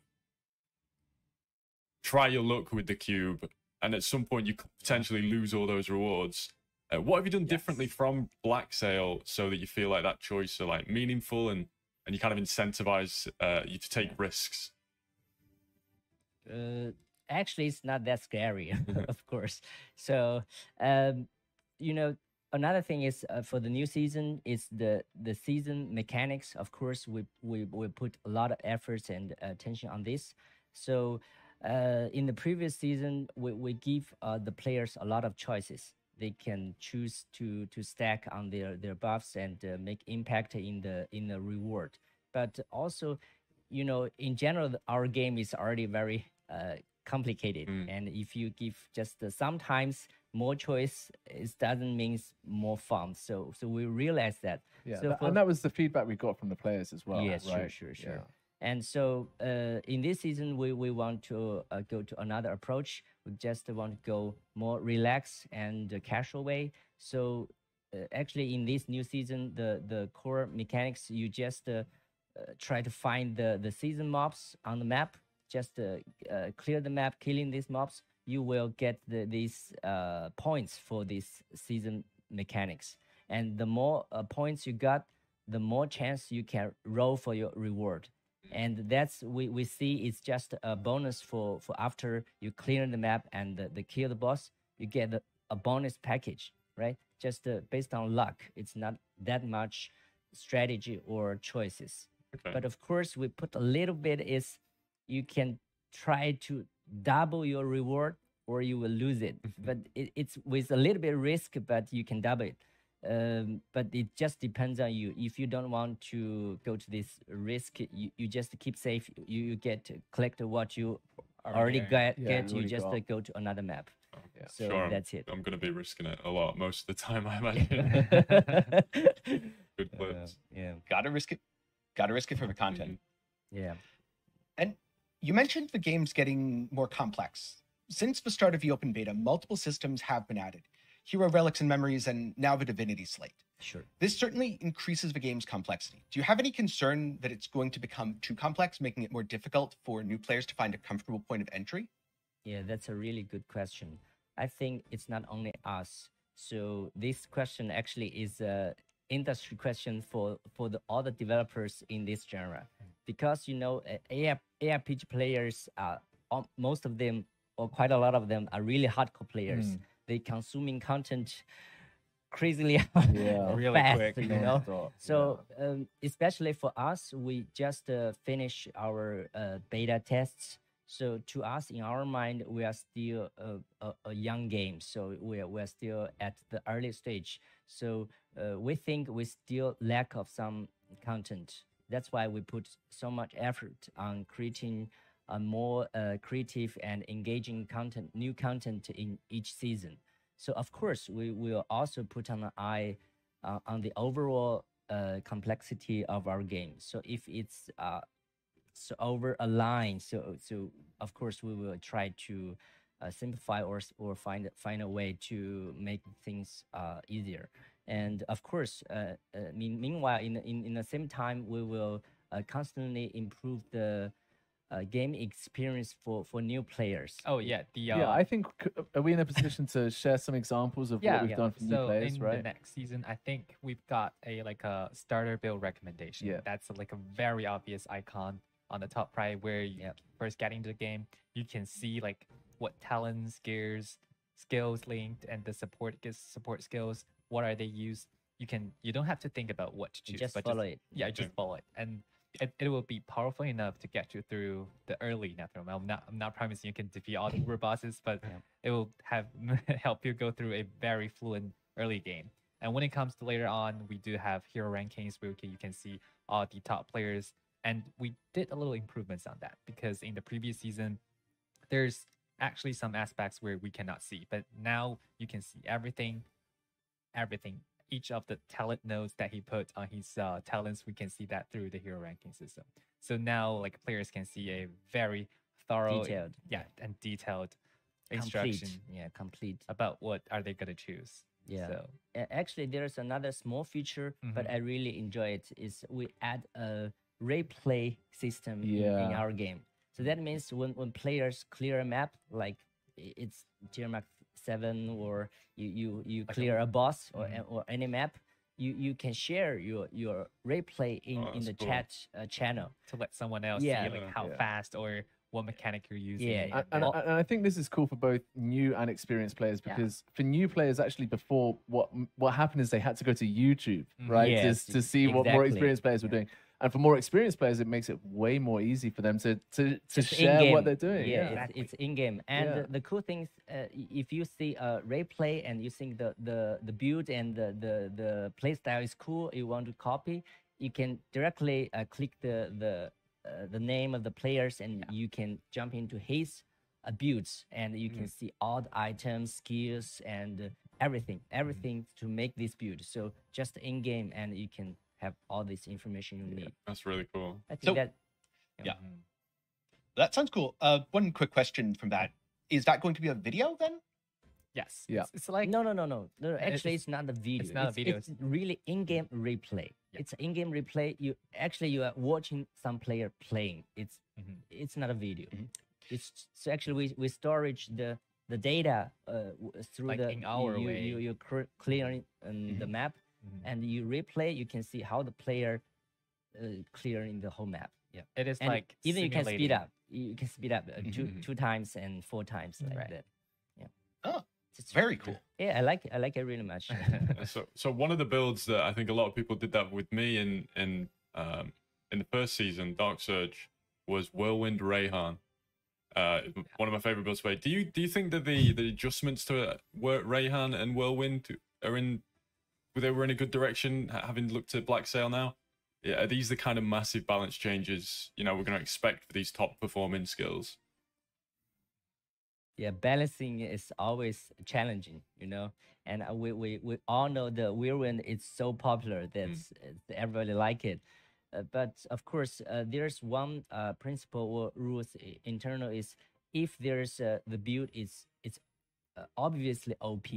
try your luck with the cube. And at some point, you could potentially lose all those rewards. What have you done differently from Black Sail so that you feel like that choice are like meaningful and you kind of incentivize you to take risks? Actually, it's not that scary, of course. So, you know, another thing is for the new season is the season mechanics. Of course, we put a lot of efforts and attention on this. So, in the previous season, we give the players a lot of choices. They can choose to stack on their buffs and make impact in the reward. But also, you know, in general, our game is already very complicated, and if you give just sometimes more choice, it doesn't mean more fun. So we realize that. Yeah, so and that was the feedback we got from the players as well. Yes, right? Sure. Yeah. And so in this season, we want to go to another approach. We just want to go more relaxed and casual way. So actually, in this new season, the core mechanics, you just try to find the season mobs on the map. Just clear the map, killing these mobs, you will get these points for this season mechanics. And the more points you got, the more chance you can roll for your reward. And that's we see it's just a bonus for after you clear the map and the kill the boss, you get a bonus package, right? Just based on luck. It's not that much strategy or choices. Okay. But of course, we put a little bit is you can try to double your reward or you will lose it. But it's with a little bit risk, but you can double it. But it just depends on you. If you don't want to go to this risk, you just keep safe. You get to collect what you already get. You just go to another map. Yeah. So sure, that's it. I'm going to be risking it a lot most of the time, I imagine. Good clips. Yeah. Gotta risk it. Gotta risk it for the content. Yeah. And you mentioned the game's getting more complex. Since the start of the open beta, multiple systems have been added. Hero Relics and Memories, and now the Divinity Slate. Sure. This certainly increases the game's complexity. Do you have any concern that it's going to become too complex, making it more difficult for new players to find a comfortable point of entry? Yeah, that's a really good question. I think it's not only us. So this question actually is a industry question for all the developers in this genre. Because, you know, ARPG players, most of them, or quite a lot of them, are really hardcore players. They consuming content crazily really fast, quick, you know. So especially for us, we just finished our beta tests. So to us, in our mind, we are still a young game. So we're still at the early stage. So we think we still lack of some content. That's why we put so much effort on creating a more creative and engaging content, new content in each season. So of course, we will also put an eye on the overall complexity of our game. So if it's so over a line, so of course we will try to simplify or find a way to make things easier. And of course, meanwhile, in the same time, we will constantly improve the game experience for new players. Oh yeah, I think are we in a position to share some examples of what we've done for new players? In the next season, I think we've got a starter build recommendation. Yeah, that's like a very obvious icon on the top right where you first get into the game. You can see like what talents, gears, skills linked, and the support skills. What are they used? you don't have to think about what to choose. Just but follow it. Yeah, just follow it, and it will be powerful enough to get you through the early Netherrealm. I'm not promising you can defeat all the uber bosses, but it will have help you go through a very fluent early game. And when it comes to later on, we do have hero rankings where you can see all the top players, and we did a little improvements on that because in the previous season, there's actually some aspects where we cannot see, but now you can see everything. Each of the talent nodes that he put on his talents, we can see that through the hero ranking system. So now, like, players can see a very thorough, Detailed. and detailed instruction, complete about what are they gonna choose. Yeah. So Actually, there's another small feature, but I really enjoy it. Is we add a replay system in our game. So that means when players clear a map, like it's tier max 7, or you clear a boss or any map, you can share your replay in the cool. chat channel to let someone else see like how fast or what mechanic you're using. Yeah, and I think this is cool for both new and experienced players, because for new players, actually, before what happened is they had to go to YouTube, right, Yes, to see what more experienced players were doing. And for more experienced players, it makes it way more easy for them to share what they're doing. Yeah, it's in game. And the cool thing is, if you see a replay and you think the build and the play style is cool, you want to copy, you can directly click the name of the players, and you can jump into his builds, and you can see all the items, skills, and everything to make this build. So just in game, and you can have all this information you need. That's really cool. I think that sounds cool. One quick question from that: is that going to be a video then? Yes. Yeah. It's like no. Actually, it's not a video. It's not a video. It's really in-game replay. It's in-game replay. You are watching some player playing. It's not a video. It's so actually we storage the data through like in our way. You clearing the map, and you replay. You can see how the player clearing the whole map. Yeah, it is and like even you can speed simulating. up. You can speed up two times and 4 times like that. Yeah. Oh, it's very cool. Yeah, I like it really much. So one of the builds that I think a lot of people did that with me in the first season, Dark Surge, was Whirlwind Rayhan. One of my favorite builds to play. Do you think that the adjustments to Rayhan and Whirlwind were in a good direction, having looked at Black Sail now? Yeah, are these the kind of massive balance changes we're going to expect for these top performing skills? Yeah, balancing is always challenging, and we all know the Whirlwind is so popular that everybody like it. But of course, there's one principle or rules internal is if there's the build it's obviously OP,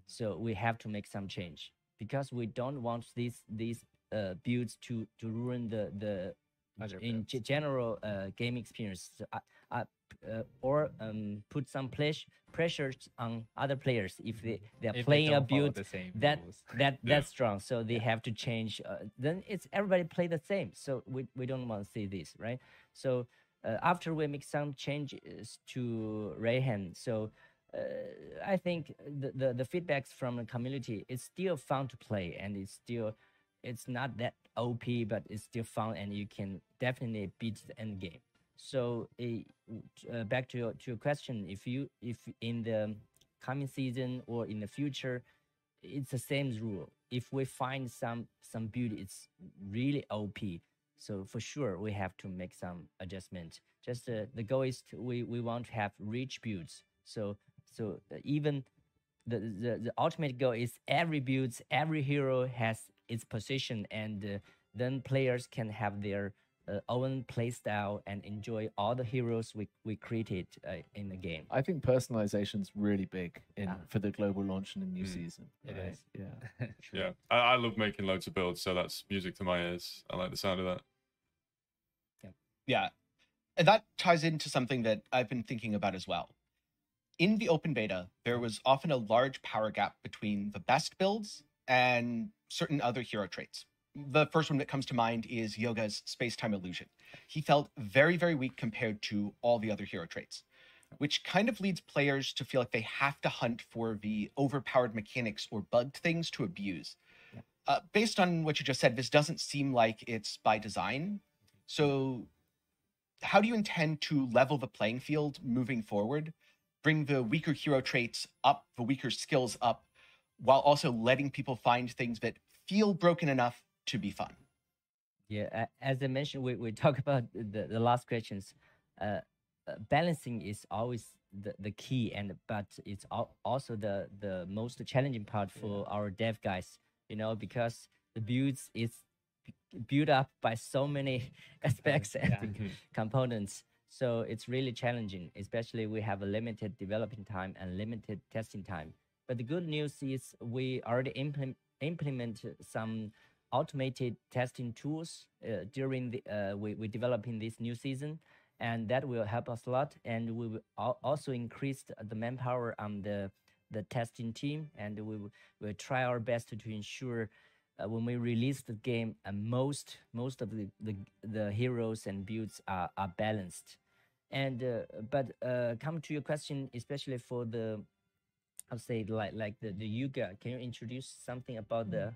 so we have to make some change, because we don't want these builds to ruin the general game experience. So or put some pressures on other players if they're playing a build that's strong, so they have to change. Then it's everybody play the same, so we don't want to see this, right? So after we make some changes to Rayhan, so I think the feedbacks from the community, it's still fun to play, and it's not that OP, but it's still fun, and you can definitely beat the end game. So back to your question, if in the coming season or in the future, it's the same rule. If we find some build it's really OP, so for sure we have to make some adjustment. Just the goal is we want to have rich builds. So even the ultimate goal is every hero has its position, and then players can have their own play style and enjoy all the heroes we created in the game. I think personalization is really big for the global launch in the new season. It is. Yeah. Yeah, I love making loads of builds, so that's music to my ears. I like the sound of that. Yeah, and that ties into something that I've been thinking about as well. In the open beta, there was often a large power gap between the best builds and certain other hero traits. The first one that comes to mind is Yoga's space-time illusion. He felt very, very weak compared to all the other hero traits, which kind of leads players to feel like they have to hunt for the overpowered mechanics or bugged things to abuse. based on what you just said, this doesn't seem like it's by design. So how do you intend to level the playing field moving forward, bring the weaker hero traits up, the weaker skills up, while also letting people find things that feel broken enough to be fun? Yeah, as I mentioned, we talk about the last questions. Balancing is always the key, but it's also the most challenging part for our dev guys, you know, because the builds is built up by so many aspects and components. So it's really challenging, especially we have a limited developing time and limited testing time. But the good news is we already implement some automated testing tools during the we developing this new season, and that will help us a lot. And we will also increase the manpower on the testing team, and we will try our best to ensure when we release the game, most of the heroes and builds are balanced. And but come to your question, especially for the, I'll say like the Yuga, can you introduce something about the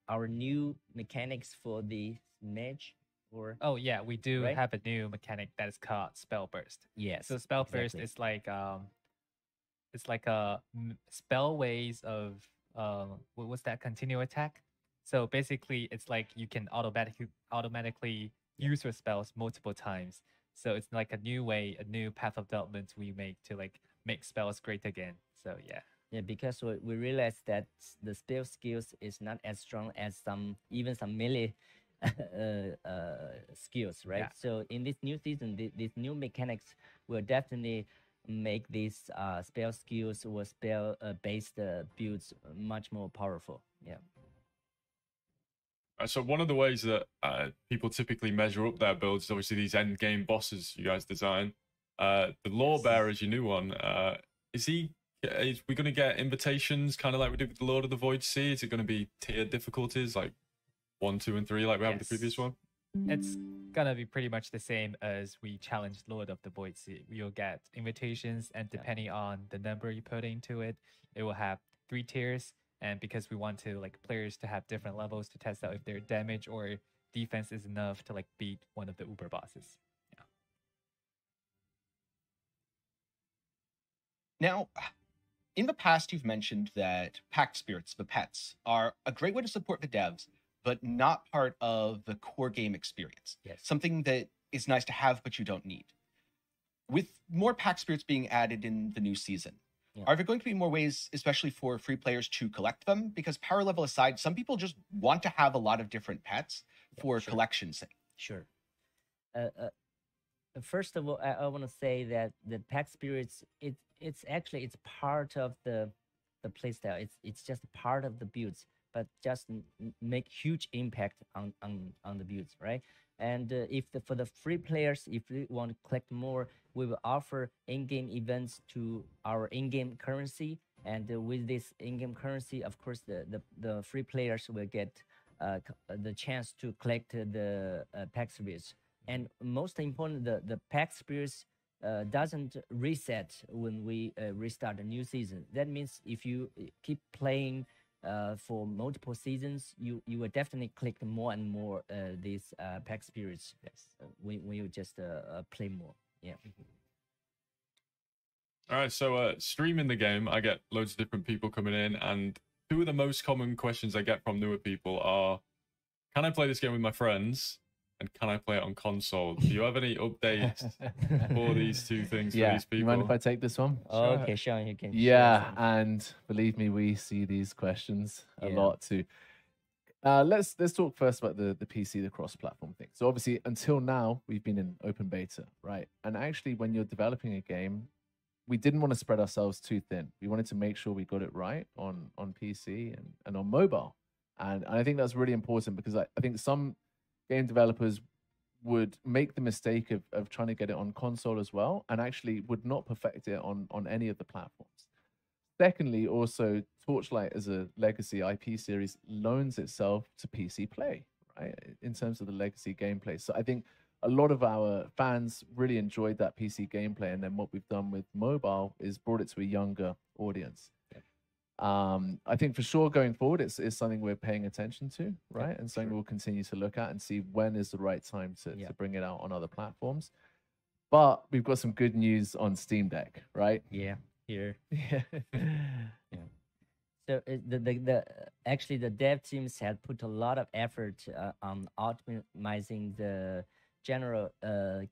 our new mechanics for the mage? Or oh yeah, we do have a new mechanic that is called spell burst. Yes. So spell burst is like it's like a spell ways of what was that, continue attack. So basically it's like you can automatically use your spells multiple times. So it's like a new way, a new path of development we make to like make spells great again. So yeah. Yeah, because we realized that the spell skills is not as strong as some melee skills, right? Yeah. So in this new season, these new mechanics will definitely make these spell skills or spell based builds much more powerful. Yeah. So one of the ways that people typically measure up their builds is obviously these end game bosses you guys design. The Law Bearer is your new one. Is we going to get invitations kind of like we did with the Lord of the Void Sea? Is it going to be tiered difficulties like 1, 2, and 3 like we have with the previous one? It's gonna be pretty much the same as we challenged Lord of the Void Sea. You'll get invitations, and depending on the number you put into it, it will have 3 tiers. And because we want to like players to have different levels to test out if their damage or defense is enough to like beat one of the uber bosses. Yeah. Now, in the past, you've mentioned that pack spirits, the pets, are a great way to support the devs, but not part of the core game experience. Yes. Something that is nice to have, but you don't need. With more pack spirits being added in the new season, are there going to be more ways, especially for free players, to collect them? Because power level aside, some people just want to have a lot of different pets for collection's sake. Sure. First of all, I want to say that the pack spirits, it's actually part of the playstyle. It's just part of the builds, but just make huge impact on the builds, right? And for the free players, if we want to collect more, we will offer in-game events to our in-game currency. And with this in-game currency, of course, the free players will get the chance to collect the pack spirits. And most important, the pack spirits doesn't reset when we restart a new season. That means if you keep playing for multiple seasons, you will definitely collect more and more these pack spirits. Yes, when you just play more. Yeah. All right, so streaming the game, I get loads of different people coming in, and 2 of the most common questions I get from newer people are, can I play this game with my friends? And can I play it on console? Do you have any updates for these 2 things for these people? You mind if I take this one? Oh, okay, sure, you can. Yeah, and believe me, we see these questions a lot too. Let's talk first about the PC, the cross-platform thing. So obviously, until now, we've been in open beta, right? And actually, when you're developing a game, we didn't want to spread ourselves too thin. We wanted to make sure we got it right on PC and on mobile. And I think that's really important because I think some game developers would make the mistake of trying to get it on console as well, and actually would not perfect it on any of the platforms. Secondly, also, Torchlight as a legacy IP series loans itself to PC play, right, in terms of the legacy gameplay. So I think a lot of our fans really enjoyed that PC gameplay, and then what we've done with mobile is brought it to a younger audience. I think for sure going forward, it's something we're paying attention to, right? And something we'll continue to look at and see when is the right time to bring it out on other platforms. But we've got some good news on Steam Deck, right? Yeah, here. Yeah. So actually the dev teams had put a lot of effort on optimizing the general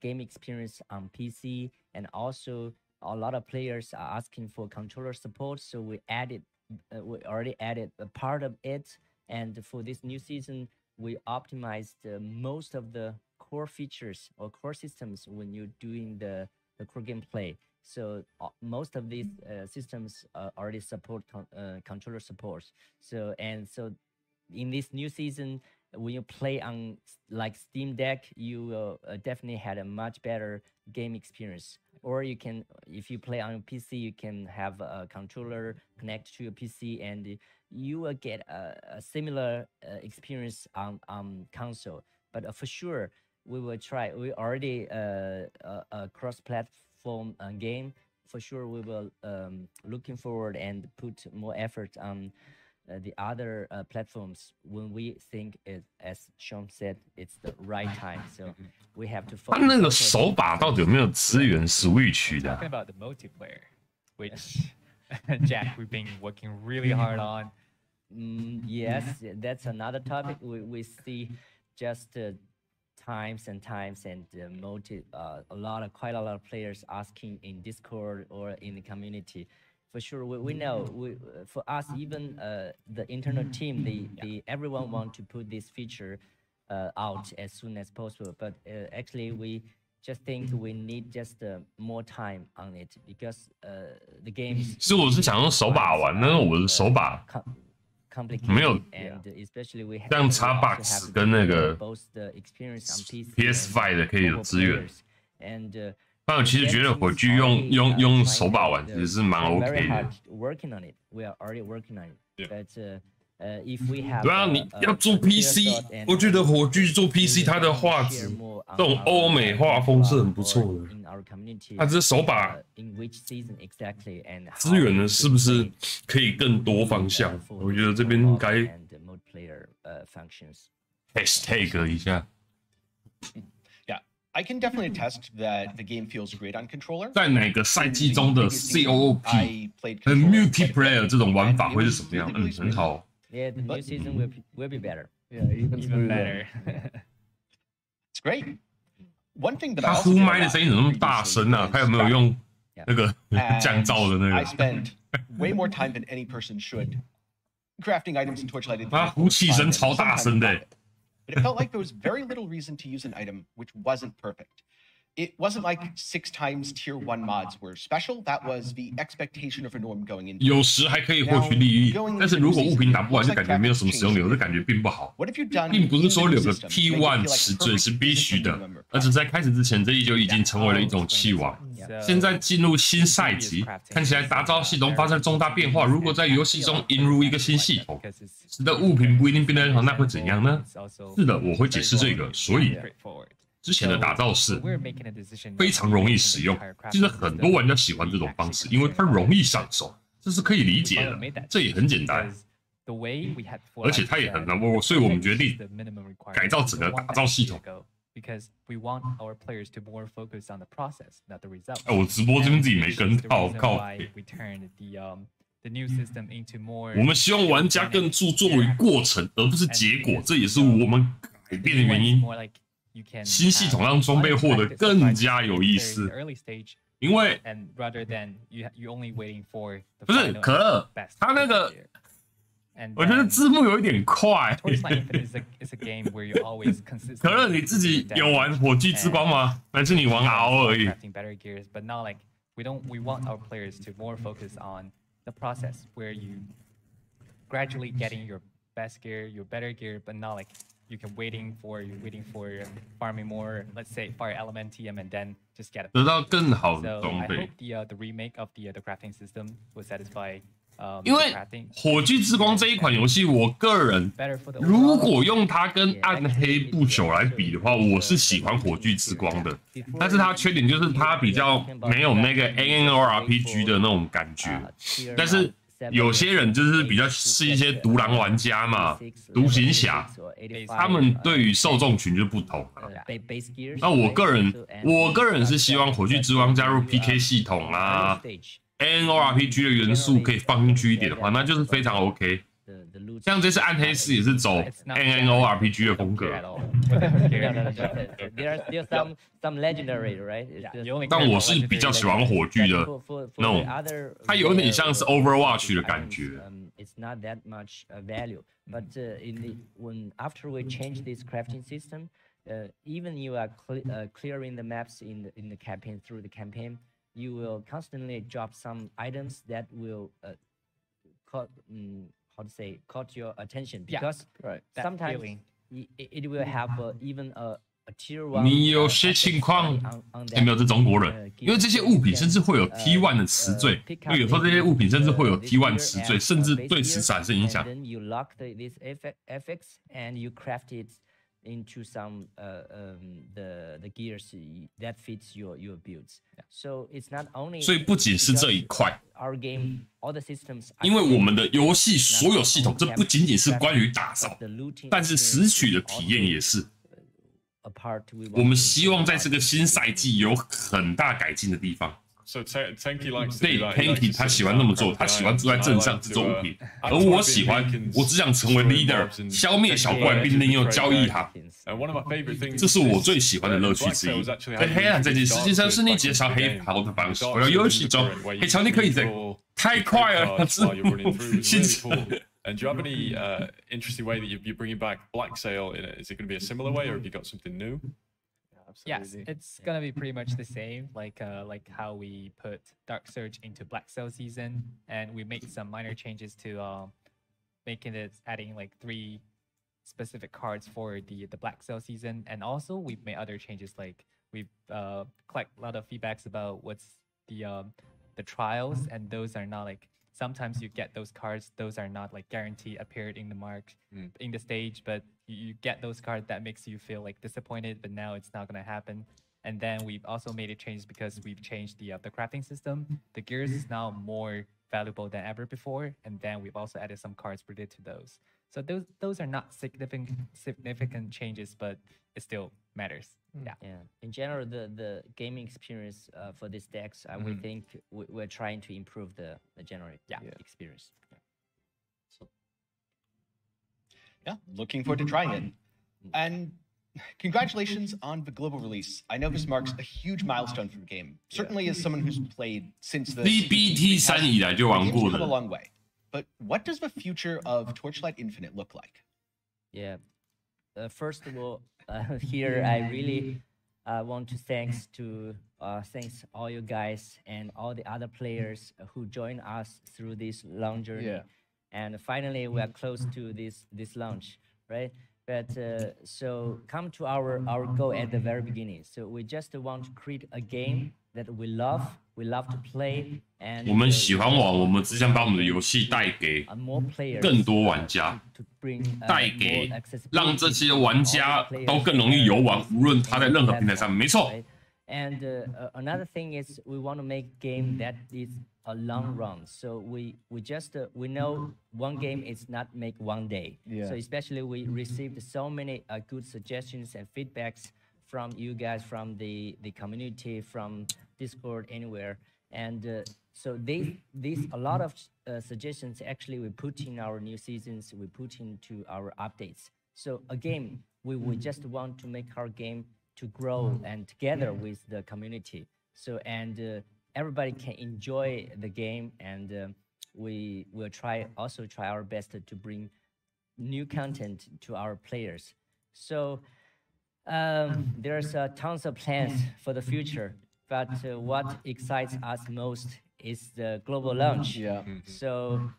game experience on PC, and also a lot of players are asking for controller support. So we already added a part of it, and for this new season, we optimized most of the core features or core systems when you're doing the core gameplay. So most of these systems already support controller support. So in this new season, when you play on like Steam Deck, you will definitely had a much better game experience. Or you can, if you play on PC, you can have a controller connect to your PC, and you will get a similar experience on console. But for sure, we will try. We already a cross-platform game. For sure, we will looking forward and put more effort on the other platforms when we think it, as Sean said, it's the right time. So we have to. 他那个手把到底有没有支援 Switch 的 Talking about the multiplayer, which Jack, we've been working really hard on. Yes, that's another topic. We see just times and quite a lot of players asking in Discord or in the community. For sure, we know. For us, even the internal team, everyone want to put this feature out as soon as possible. But actually, we just think we need just more time on it, because the game. 是我是想用手把玩，但是我的手把没有像 Xbox 跟那个 PS5 的可以有支援。但我其实觉得火炬用手把玩其实是蛮 OK 的。对啊，你要做 PC， 我觉得火炬做 PC 它的画质，这种欧美画风是很不错的。它这手把资源呢，是不是可以更多方向？我觉得这边应该 hashtag 一下。I can definitely attest that the game feels great on controller. 在哪个赛季中的 COOP 和 multiplayer 这种玩法会是什么样？很好。Yeah, the new season will be better. Yeah, even better. It's great. One thing that 他呼麦的声音怎么那么大声啊？他有没有用那个降噪的那个 I spend way more time than any person should crafting items in Torchlight. 他呼气声超大声的。But it felt like there was very little reason to use an item which wasn't perfect. It wasn't like 6 times tier 1 mods were special. That was the expectation of a norm going into. 有时还可以获取利益，但是如果物品打不完，就感觉没有什么使用流，这感觉并不好。并不是说有个 T1 尺准是必须的，而是在开始之前，这就已经成为了一种期望。现在进入新赛季，看起来打造系统发生重大变化。如果在游戏中引入一个新系统，使得物品不一定变得很好，那会怎样呢？是的，我会解释这个。所以。之前的打造是非常容易使用，其实很多玩家喜欢这种方式，因为它容易上手，这是可以理解的，这也很简单，而且它也很难握，所以我们决定改造整个打造系统。我直播这边自己没跟到，靠北。我们希望玩家更注重于过程，而不是结果，这也是我们改变的原因。新系统让装备获得更加有意思，因为不是可乐，他那个我觉得字幕有一点快。可乐，你自己有玩《火炬之光》吗？还是你玩 RO 而已？ You can waiting for farming more, let's say fire element TM, and then just get it. 得到更好的装备。 So I hope the remake of the crafting system will satisfy. 因为《火炬之光》这一款游戏，我个人如果用它跟《暗黑不朽》来比的话，我是喜欢《火炬之光》的。但是它缺点就是它比较没有那个 ANORPG 的那种感觉。但是有些人就是比较是一些独狼玩家嘛，独行侠，他们对于受众群就不同。那我个人是希望火炬之光加入 PK 系统啊 ，NORPG 的元素可以放進去一点的话，那就是非常 OK。像这次暗黑4也是走 NORPG 的风格。但我是比较喜欢火炬的那种，它有点像是 Overwatch 的感觉。It's not that much value, but when after we change this crafting system, even you are clearing the maps in the campaign through the campaign, you will constantly drop some items that will caught your attention because sometimes it will have even a tier 1。你有些情况有没有这中国人？因为这些物品甚至会有 T1 的词缀，因为有时候这些物品甚至会有 T1 词缀，甚至对词产生影响。Then you lock this effects and you craft it into some the gears that fits your builds. So it's not only. 所以不仅是这一块。Our game, all the systems. 因为我们的游戏所有系统，这不仅仅是关于打造，但是拾取的体验也是。我们希望在这个新赛季有很大改进的地方。对 ，Tanky 他喜欢那么做，他喜欢住在镇上制作物品，而我喜欢，我只想成为 leader， 消灭小怪并利用交易它。这是我最喜欢的乐趣之一。在黑暗这件事情上，是你介绍黑袍的方式。我要游戏中，黑乔你可以在太快了，新车。And do you have any interesting way that you're bringing back Black Sail in it? Is it going to be a similar way, or have you got something new? Yes, it's gonna be pretty much the same, like how we put Dark Surge into Black Sail season, and we made some minor changes to making it adding like 3 specific cards for the Black Sail season, and also we've made other changes like we've collect a lot of feedbacks about what's the trials, and those are not like. Sometimes you get those cards; those are not like guaranteed appeared in the mark in the stage, but you get those cards that makes you feel like disappointed. But now it's not gonna happen. And then we've also made a change because we've changed the crafting system. The gears is now more valuable than ever before, and then we've also added some cards related to those. So those are not significant changes, but it still matters. Yeah. In general, the gaming experience for these decks, we think we're trying to improve the general experience. So, looking forward to trying it. And congratulations on the global release. I know this marks a huge milestone for the game. Certainly as someone who's played since the DBT 3以来就玩过 come a 的。 long way. But what does the future of Torchlight Infinite look like? Yeah. First of all, here I really want to thanks all you guys and all the other players who joined us through this long journey. And finally, we are close to this launch, right? But so come to our goal at the very beginning. So we just want to create a game that we love to play, and 我们喜欢玩，我们只想把我们的游戏带给更多玩家，带给让这些玩家都更容易游玩，无论他在任何平台上面。没错。And another thing is we want to make game that is a long run. So we know one game is not make one day. So especially we received so many good suggestions and feedbacks from you guys, from the community, from Discord, anywhere. And so these a lot of suggestions actually we put in our new seasons, we put into our updates. So again, we just want to make our game to grow and together with the community. So and everybody can enjoy the game, and we will try our best to bring new content to our players. So there's tons of plans for the future, but what excites us most is the global launch. So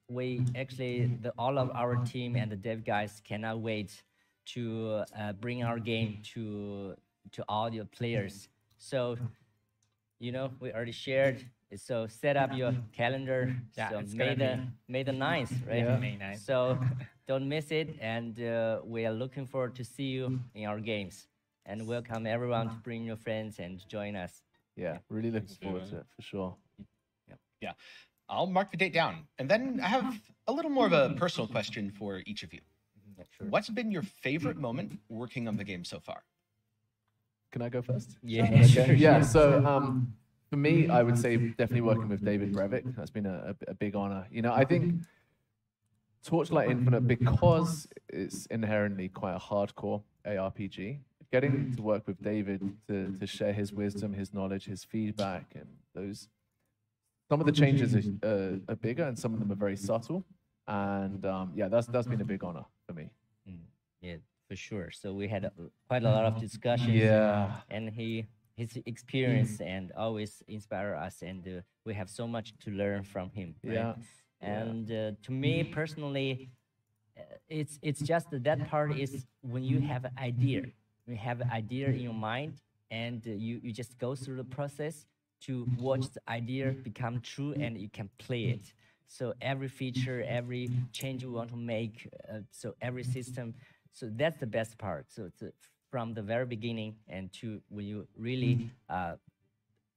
we actually all of our team and the dev guys cannot wait to bring our game to all your players. So we already shared. So set up your calendar. So May the 9th, right? May 9th. So don't miss it, and we are looking forward to see you in our games. And welcome everyone to bring your friends and join us. Yeah, really looking forward to it for sure. Yeah. I'll mark the date down. And then I have a little more of a personal question for each of you. What's been your favorite moment working on the game so far? Can I go first? Yeah, Okay. Yeah. So for me, I would say definitely working with David Brevik. That's been a big honor. You know, I think Torchlight Infinite, because it's inherently quite a hardcore ARPG, getting to work with David to share his wisdom, his knowledge, his feedback, and some of the changes are bigger and some of them are very subtle. And yeah, that's been a big honor for me. Yeah, for sure. So we had quite a lot of discussions. Yeah. And his experience and always inspire us, and we have so much to learn from him. Right? Yeah. And to me personally, it's just that part is when you have an idea. You have an idea in your mind, and you just go through the process to watch the idea become true, and you can play it. So every feature, every change we want to make, so every system. So that's the best part. So it's from the very beginning and to when you really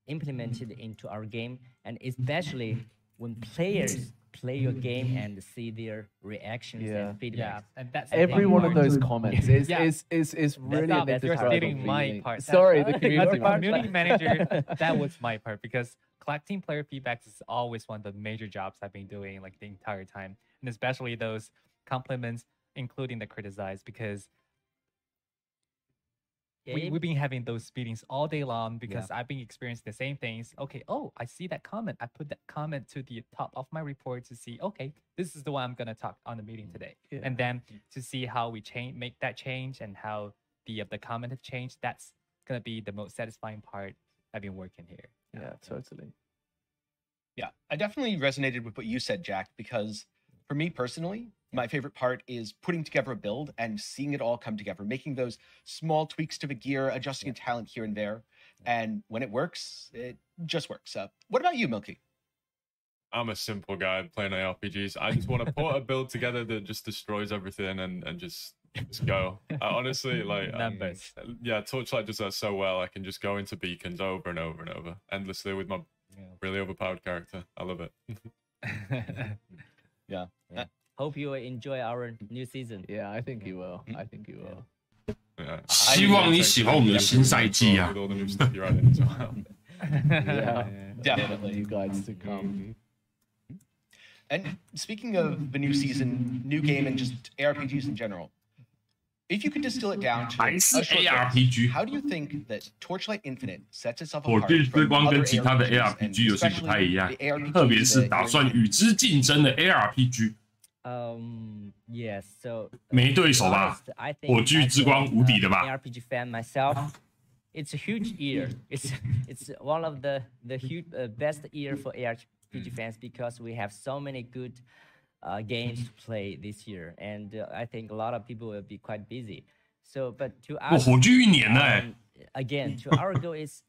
implement it into our game, and especially when players play your game and see their reactions and feedback. And that's Every one of those comments is really Stop, an you're stealing my feeling. part. Sorry, the As a community community manager, that was my part, because collecting player feedbacks is always one of the major jobs I've been doing like the entire time, and especially those compliments, including the criticize, because we've been having those meetings all day long, because I've been experiencing the same things. Okay, oh, I see that comment. I put that comment to the top of my report to see, okay, this is the one I'm going to talk on the meeting today. And then to see how we make that change and how the comment has changed, that's going to be the most satisfying part I've been working here. Yeah, totally. Yeah, I definitely resonated with what you said, Jack, because for me personally, my favorite part is putting together a build and seeing it all come together, making those small tweaks to the gear, adjusting a talent here and there. And when it works, it just works. What about you, Milky? I'm a simple guy playing ARPGs. I just want to put a build together that just destroys everything and just go. Honestly, like numbers. Yeah, Torchlight does that so well. I can just go into beacons over and over and over endlessly with my really overpowered character. I love it. Yeah. Hope you will enjoy our new season. Yeah, I think you will. I think you will. 希望你喜欢我们的新赛季啊。 With all the new stuff you're adding as well. Yeah, definitely. You guys to come. And speaking of the new season, new game, and just ARPGs in general, if you could distill it down to a short ARPG. how do you think that Torchlight Infinite sets itself 火 apart 炬之 from 光 other 跟其他的 ARPGs, and ARPG 游戏不太一样 especially the ARPGs 特别是 that 打 you're 算与之竞争的 ARPG。 Yes. So 没对手吧？ I think 火炬之光无敌的吧？ ARPG fan myself, it's a huge year. It's one of the huge best year for ARPG fans, because we have so many good games to play this year, and I think a lot of people will be quite busy. So, but to 我 us, 火炬1年了哎。 again, to our goal is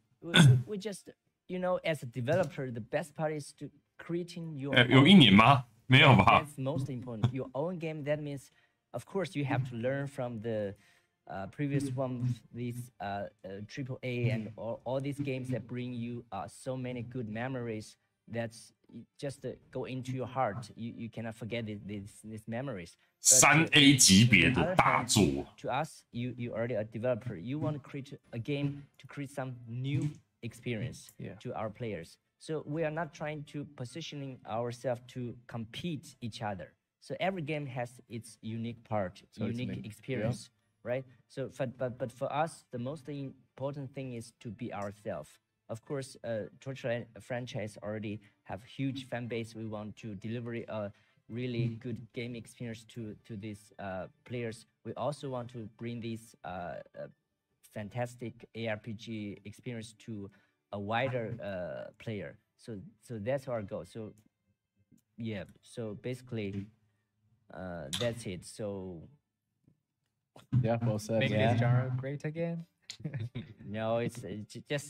we just, you know, as a developer, the best part is to creating your 有1年吗？没有吧？ That's most important. Your own game. That means, of course, you have to learn from the previous one, these AAA and all these games that bring you so many good memories. That's just go into your heart. You cannot forget these memories. 3A 级别的大作。 To us, you already a developer. You want to create a game to create some new experience to our players. So we are not trying to positioning ourselves to compete each other. So every game has its unique part, unique experience, right? So, but for us, the most important thing is to be ourselves. Of course, Torchlight franchise already have huge fan base. We want to deliver a really good game experience to these players. We also want to bring this fantastic ARPG experience to a wider player. So that's our goal. So yeah, so basically that's it. So yeah, well said. Make this genre great again. No, it's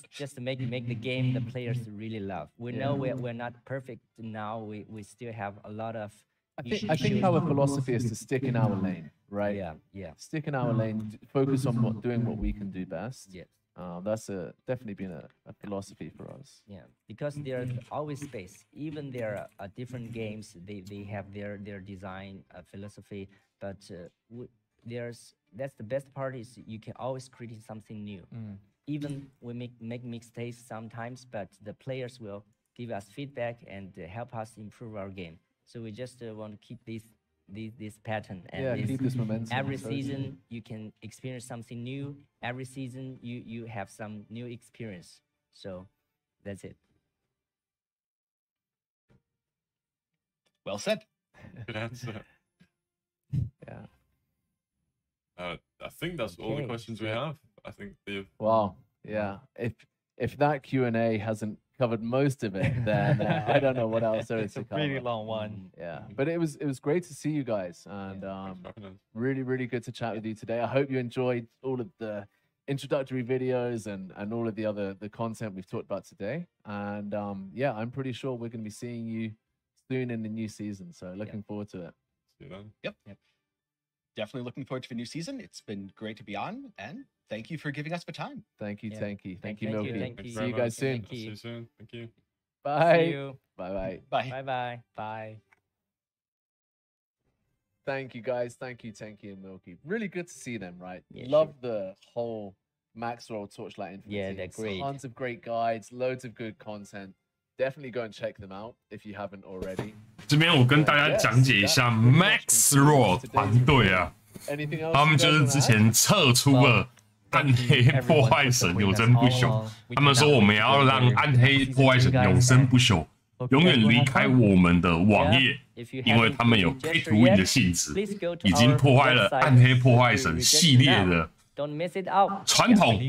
just to make the game the players really love. We know we're not perfect now. We still have a lot of I think our philosophy is to stick in our lane, right? Yeah. Stick in our lane, focus on doing what we can do best. Yes. That's definitely been a philosophy for us. Yeah, because there's always space. Even there are different games, they have their design philosophy, but that's the best part is you can always create something new. Even we make mistakes sometimes, but the players will give us feedback and help us improve our game. So we just want to keep this pattern. And keep this momentum. Every season you can experience something new. Every season you have some new experience. So that's it. Well said. Good answer. Yeah. I think that's all the questions we have. I think they've... Wow. Yeah. If that Q&A hasn't covered most of it, then I don't know what else there is to cover. Really long one. Yeah. But it was great to see you guys, and really good to chat with you today. I hope you enjoyed all of the introductory videos and all of the content we've talked about today. And yeah, I'm pretty sure we're going to be seeing you soon in the new season. So looking forward to it. See you then. Yep. Definitely looking forward to the new season. It's been great to be on, and thank you for giving us the time. Thank you, Tanky. Thank you, you, Milky. thank you. See you guys soon. Thank you. See you soon. Thank you. Bye. See you. Bye. Bye. Bye. Thank you, guys. Thank you, Tanky and Milky. Really good to see them, right? Yeah, Love the whole Maxwell Torchlight Infinity. Yeah, they're great. Tons of great guides, loads of good content. Definitely go and check them out if you haven't already. 这边我跟大家讲解一下 Maxwell 团队啊，他们就是之前测出了暗黑破坏神永生不朽，他们说我们要让暗黑破坏神永生不朽永远离开我们的网页，因为他们有 pay to win 的性质，已经破坏了暗黑破坏神系列的传统。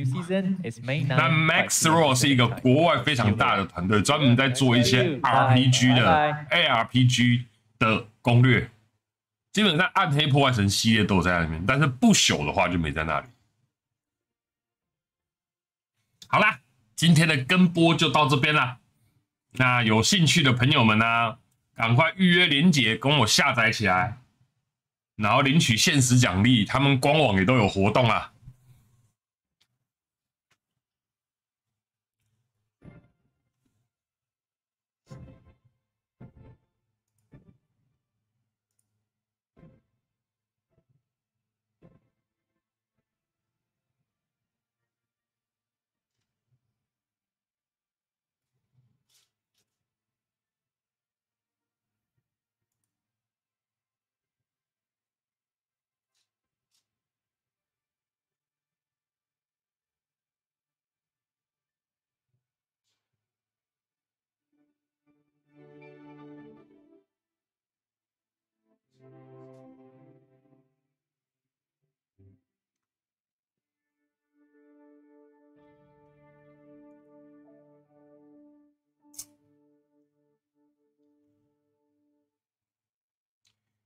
那 Maxwell 是一个国外非常大的团队，专门在做一些 RPG 的 ARPG 的攻略。基本上暗黑破坏神系列都有在那里面，但是不朽的话就没在那里。好啦，今天的跟播就到这边啦。那有兴趣的朋友们呢，赶快预约连结跟我下载起来，然后领取限时奖励。他们官网也都有活动啊。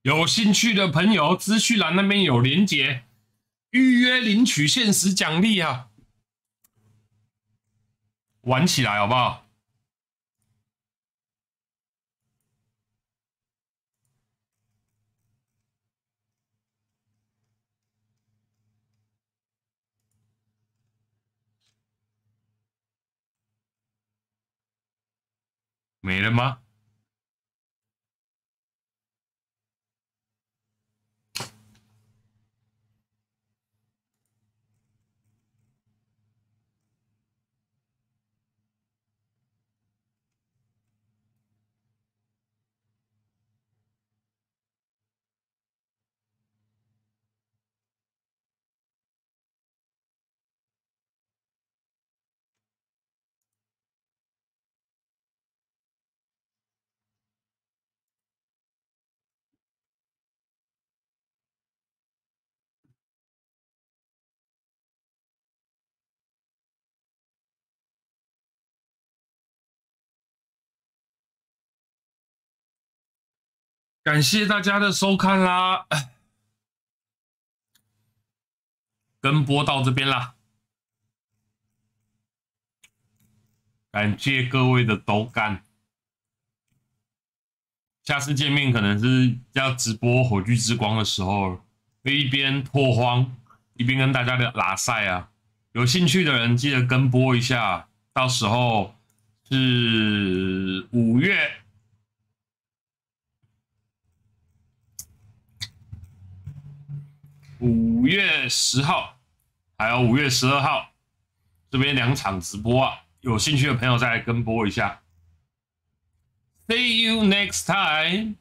有兴趣的朋友，资讯栏那边有连结，预约领取限时奖励啊！玩起来好不好？没了吗？感谢大家的收看啦，跟播到这边啦，感谢各位的都干。下次见面可能是要直播火炬之光的时候，会一边拓荒，一边跟大家的拉赛啊。有兴趣的人记得跟播一下，到时候是5月10号，还有5月12号，这边2场直播啊，有兴趣的朋友再来跟播一下。See you next time.